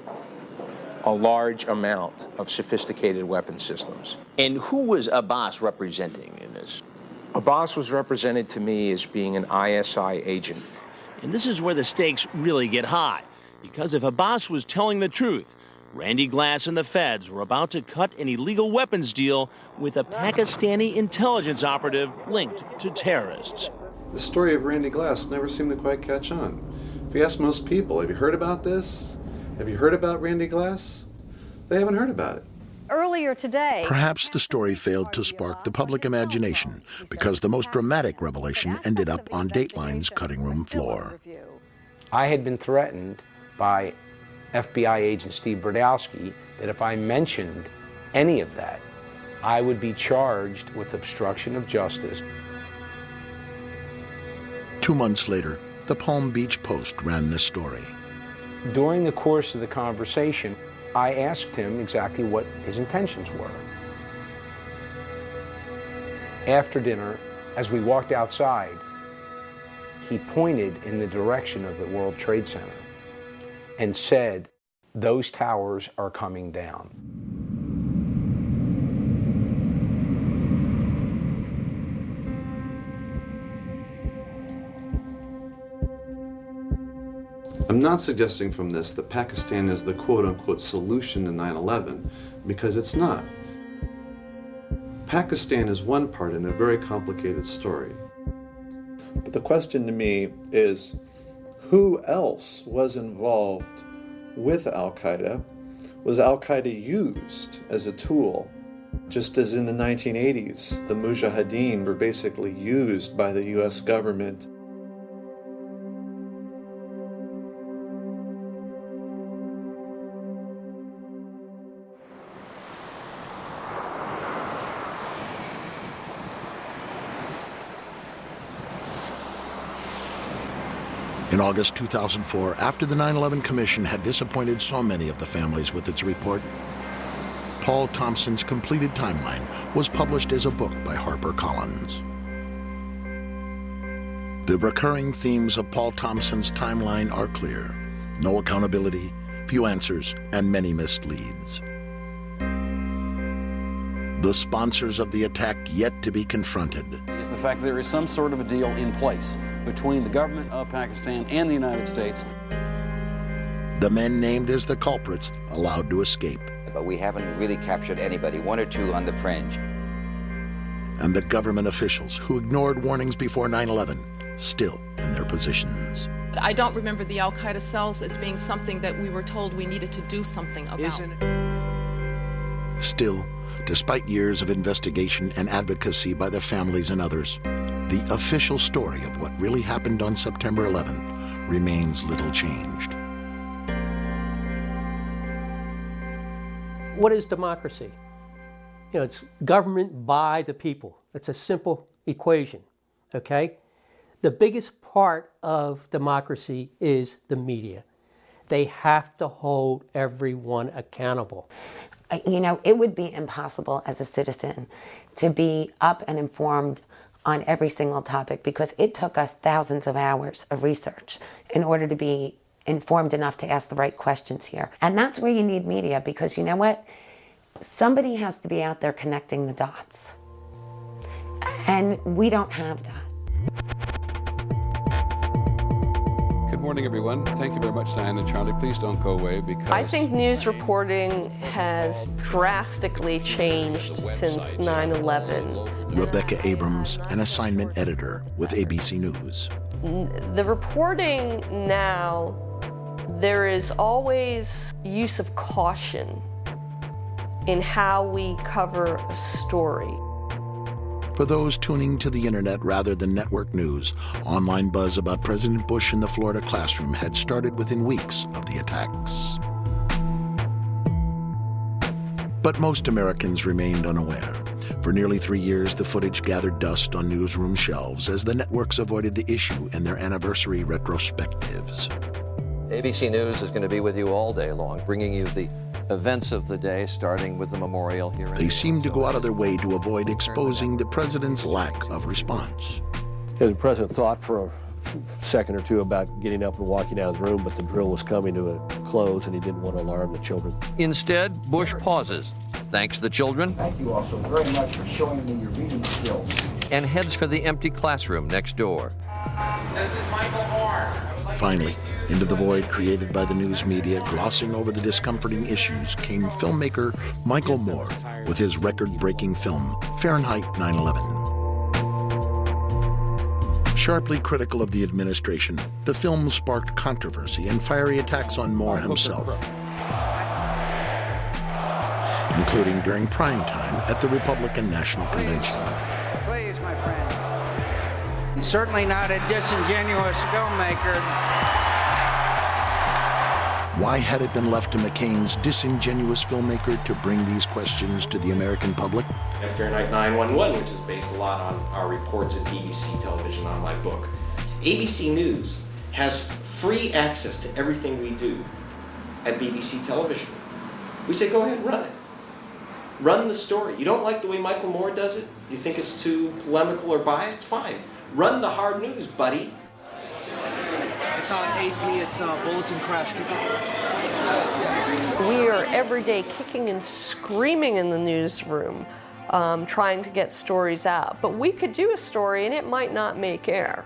a large amount of sophisticated weapon systems. And who was Abbas representing in this? Abbas was represented to me as being an ISI agent. And this is where the stakes really get high, because if Abbas was telling the truth, Randy Glass and the feds were about to cut an illegal weapons deal with a Pakistani intelligence operative linked to terrorists. The story of Randy Glass never seemed to quite catch on. If you ask most people, have you heard about this? Have you heard about Randy Glass? They haven't heard about it. Earlier today, Perhaps the story failed to spark the public imagination because the most dramatic revelation ended up on Dateline's cutting room floor. I had been threatened by FBI agent Steve Brodowski that if I mentioned any of that, I would be charged with obstruction of justice. 2 months later, the Palm Beach Post ran this story. During the course of the conversation, I asked him exactly what his intentions were. After dinner, as we walked outside, he pointed in the direction of the World Trade Center and said, "Those towers are coming down." I'm not suggesting from this that Pakistan is the quote-unquote solution to 9/11, because it's not. Pakistan is one part in a very complicated story. But the question to me is, who else was involved with Al-Qaeda? Was Al-Qaeda used as a tool? Just as in the 1980s, the Mujahideen were basically used by the US government. In August 2004, after the 9/11 Commission had disappointed so many of the families with its report, Paul Thompson's completed timeline was published as a book by Harper Collins. The recurring themes of Paul Thompson's timeline are clear: no accountability, few answers, and many missed leads. The sponsors of the attack yet to be confronted. Is the fact that there is some sort of a deal in place between the government of Pakistan and the United States. The men named as the culprits allowed to escape. But we haven't really captured anybody, one or two on the fringe. And the government officials who ignored warnings before 9/11, still in their positions. I don't remember the Al-Qaeda cells as being something that we were told we needed to do something about. Still, despite years of investigation and advocacy by the families and others, the official story of what really happened on September 11th remains little changed. What is democracy? You know, it's government by the people. It's a simple equation, okay? The biggest part of democracy is the media. They have to hold everyone accountable. You know, it would be impossible as a citizen to be up and informed on every single topic, because it took us thousands of hours of research in order to be informed enough to ask the right questions here. And that's where you need media, because you know what? Somebody has to be out there connecting the dots. And we don't have that. Good morning, everyone. Thank you very much, Diane and Charlie. Please don't go away, because I think news reporting has drastically changed since 9/11. Rebecca Abrams, an assignment editor with ABC News. The reporting now, there is always use of caution in how we cover a story. For those tuning to the internet rather than network news, online buzz about President Bush in the Florida classroom had started within weeks of the attacks. But most Americans remained unaware. For nearly 3 years, the footage gathered dust on newsroom shelves as the networks avoided the issue in their anniversary retrospectives. ABC News is going to be with you all day long, bringing you the events of the day, starting with the memorial here. They seemed to go out of their way to avoid exposing the president's lack of response. The president thought for second or two about getting up and walking out of the room, but the drill was coming to a close and he didn't want to alarm the children. Instead, Bush pauses, thanks the children. Thank you all so very much for showing me your reading skills. And heads for the empty classroom next door. This is Michael Moore. Finally, into the void created by the news media glossing over the discomforting issues came filmmaker Michael Moore with his record-breaking film, Fahrenheit 9/11. Sharply critical of the administration, the film sparked controversy and fiery attacks on Moore himself, including during prime time at the Republican National Convention. Please, my friends. Certainly not a disingenuous filmmaker. Why had it been left to McCain's disingenuous filmmaker to bring these questions to the American public? Fahrenheit 9/11, which is based a lot on our reports at BBC television on my book. ABC News has free access to everything we do at BBC television. We say, go ahead, run it. Run the story. You don't like the way Michael Moore does it? You think it's too polemical or biased? Fine. Run the hard news, buddy. It's on AP, it's Bulletin Crash. We are every day kicking and screaming in the newsroom, trying to get stories out. But we could do a story and it might not make air.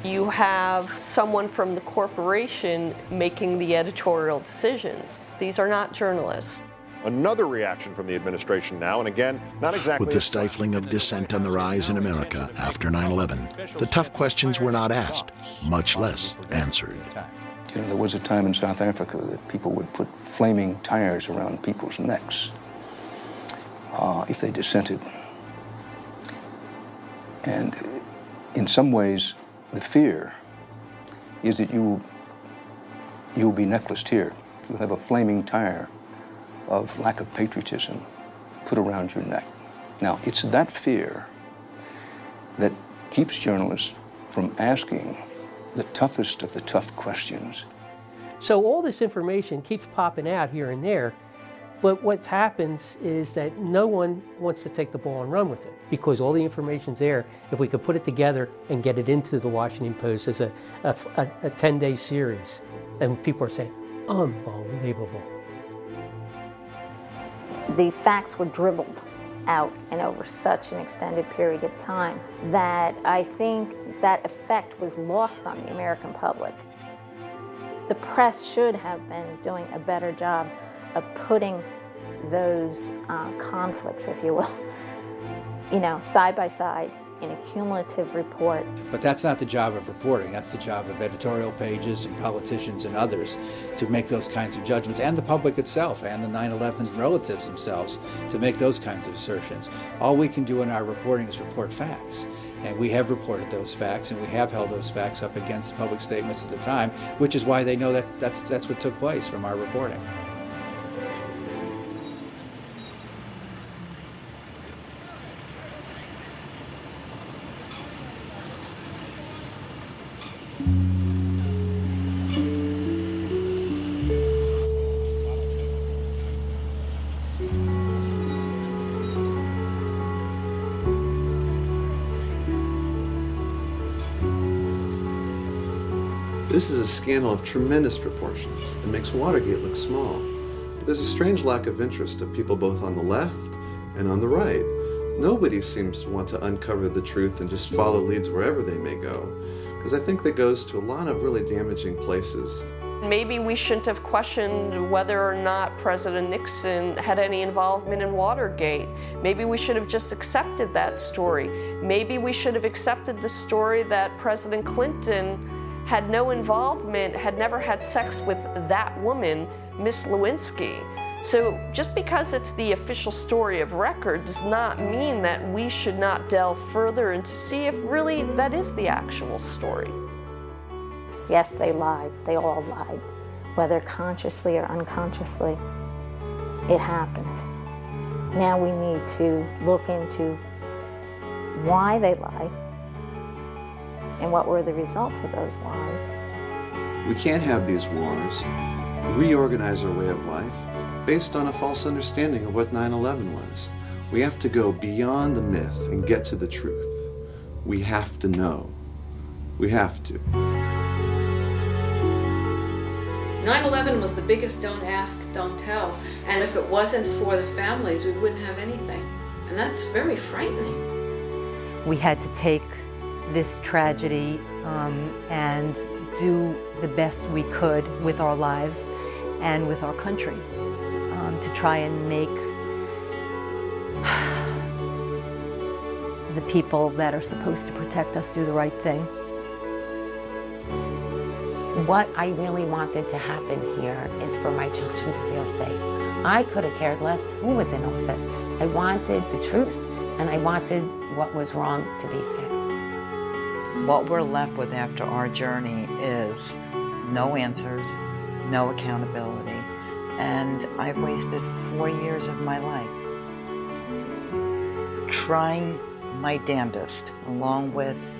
You have someone from the corporation making the editorial decisions. These are not journalists. Another reaction from the administration now, and again, not exactly... With the stifling of dissent on the rise in America after 9/11, the tough questions were not asked, much less answered. You know, there was a time in South Africa that people would put flaming tires around people's necks if they dissented. And in some ways, the fear is that you'll be necklaced here. You'll have a flaming tire of lack of patriotism put around your neck. Now, it's that fear that keeps journalists from asking the toughest of the tough questions. So all this information keeps popping out here and there, but what happens is that no one wants to take the ball and run with it because all the information's there. If we could put it together and get it into the Washington Post as a 10-day series, and people are saying, unbelievable. The facts were dribbled out and over such an extended period of time that I think that effect was lost on the American public. The press should have been doing a better job of putting those conflicts, if you will, side by side in a cumulative report. But that's not the job of reporting. That's the job of editorial pages and politicians and others to make those kinds of judgments, and the public itself and the 9/11 relatives themselves to make those kinds of assertions. All we can do in our reporting is report facts. And we have reported those facts, and we have held those facts up against public statements at the time, which is why they know that that's what took place from our reporting. This is a scandal of tremendous proportions. It makes Watergate look small. But there's a strange lack of interest of people both on the left and on the right. Nobody seems to want to uncover the truth and just follow leads wherever they may go, because I think that goes to a lot of really damaging places. Maybe we shouldn't have questioned whether or not President Nixon had any involvement in Watergate. Maybe we should have just accepted that story. Maybe we should have accepted the story that President Clinton had no involvement, had never had sex with that woman, Miss Lewinsky. So just because it's the official story of record does not mean that we should not delve further and to see if really that is the actual story. Yes, they lied. They all lied, whether consciously or unconsciously. It happened. Now we need to look into why they lied and what were the results of those lies. We can't have these wars, reorganize our way of life based on a false understanding of what 9/11 was. We have to go beyond the myth and get to the truth. We have to know. We have to. 9/11 was the biggest don't ask, don't tell. And if it wasn't for the families, we wouldn't have anything. And that's very frightening. We had to take this tragedy and do the best we could with our lives and with our country to try and make the people that are supposed to protect us do the right thing. What I really wanted to happen here is for my children to feel safe. I could have cared less who was in office. I wanted the truth, and I wanted what was wrong to be fixed. What we're left with after our journey is no answers, no accountability, and I've wasted 4 years of my life trying my damnedest, along with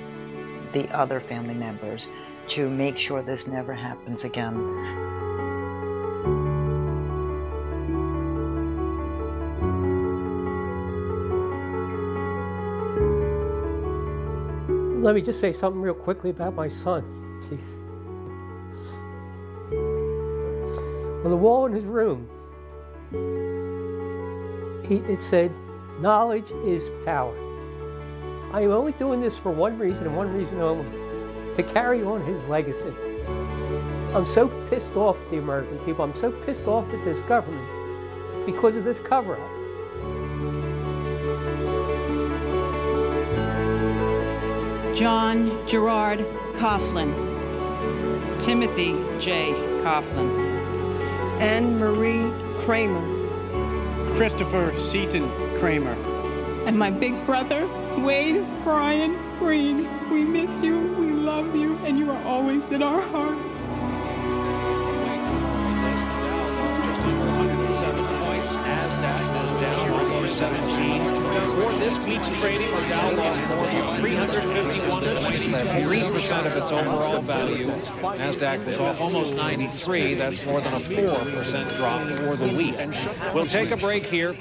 the other family members, to make sure this never happens again. Let me just say something real quickly about my son. Please. On the wall in his room, it said, "Knowledge is power." I am only doing this for one reason and one reason only, to carry on his legacy. I'm so pissed off at the American people. I'm so pissed off at this government because of this cover-up. John Gerard Coughlin, Timothy J. Coughlin, Anne Marie Kramer, Christopher Seaton Kramer, and my big brother, Wade Brian Green. We miss you, we love you, and you are always in our hearts. For this week's trading, the Dow lost more than 351 points. That's 3% of its overall value. NASDAQ was off almost 93. That's more than a 4% drop for the week. We'll take a break here.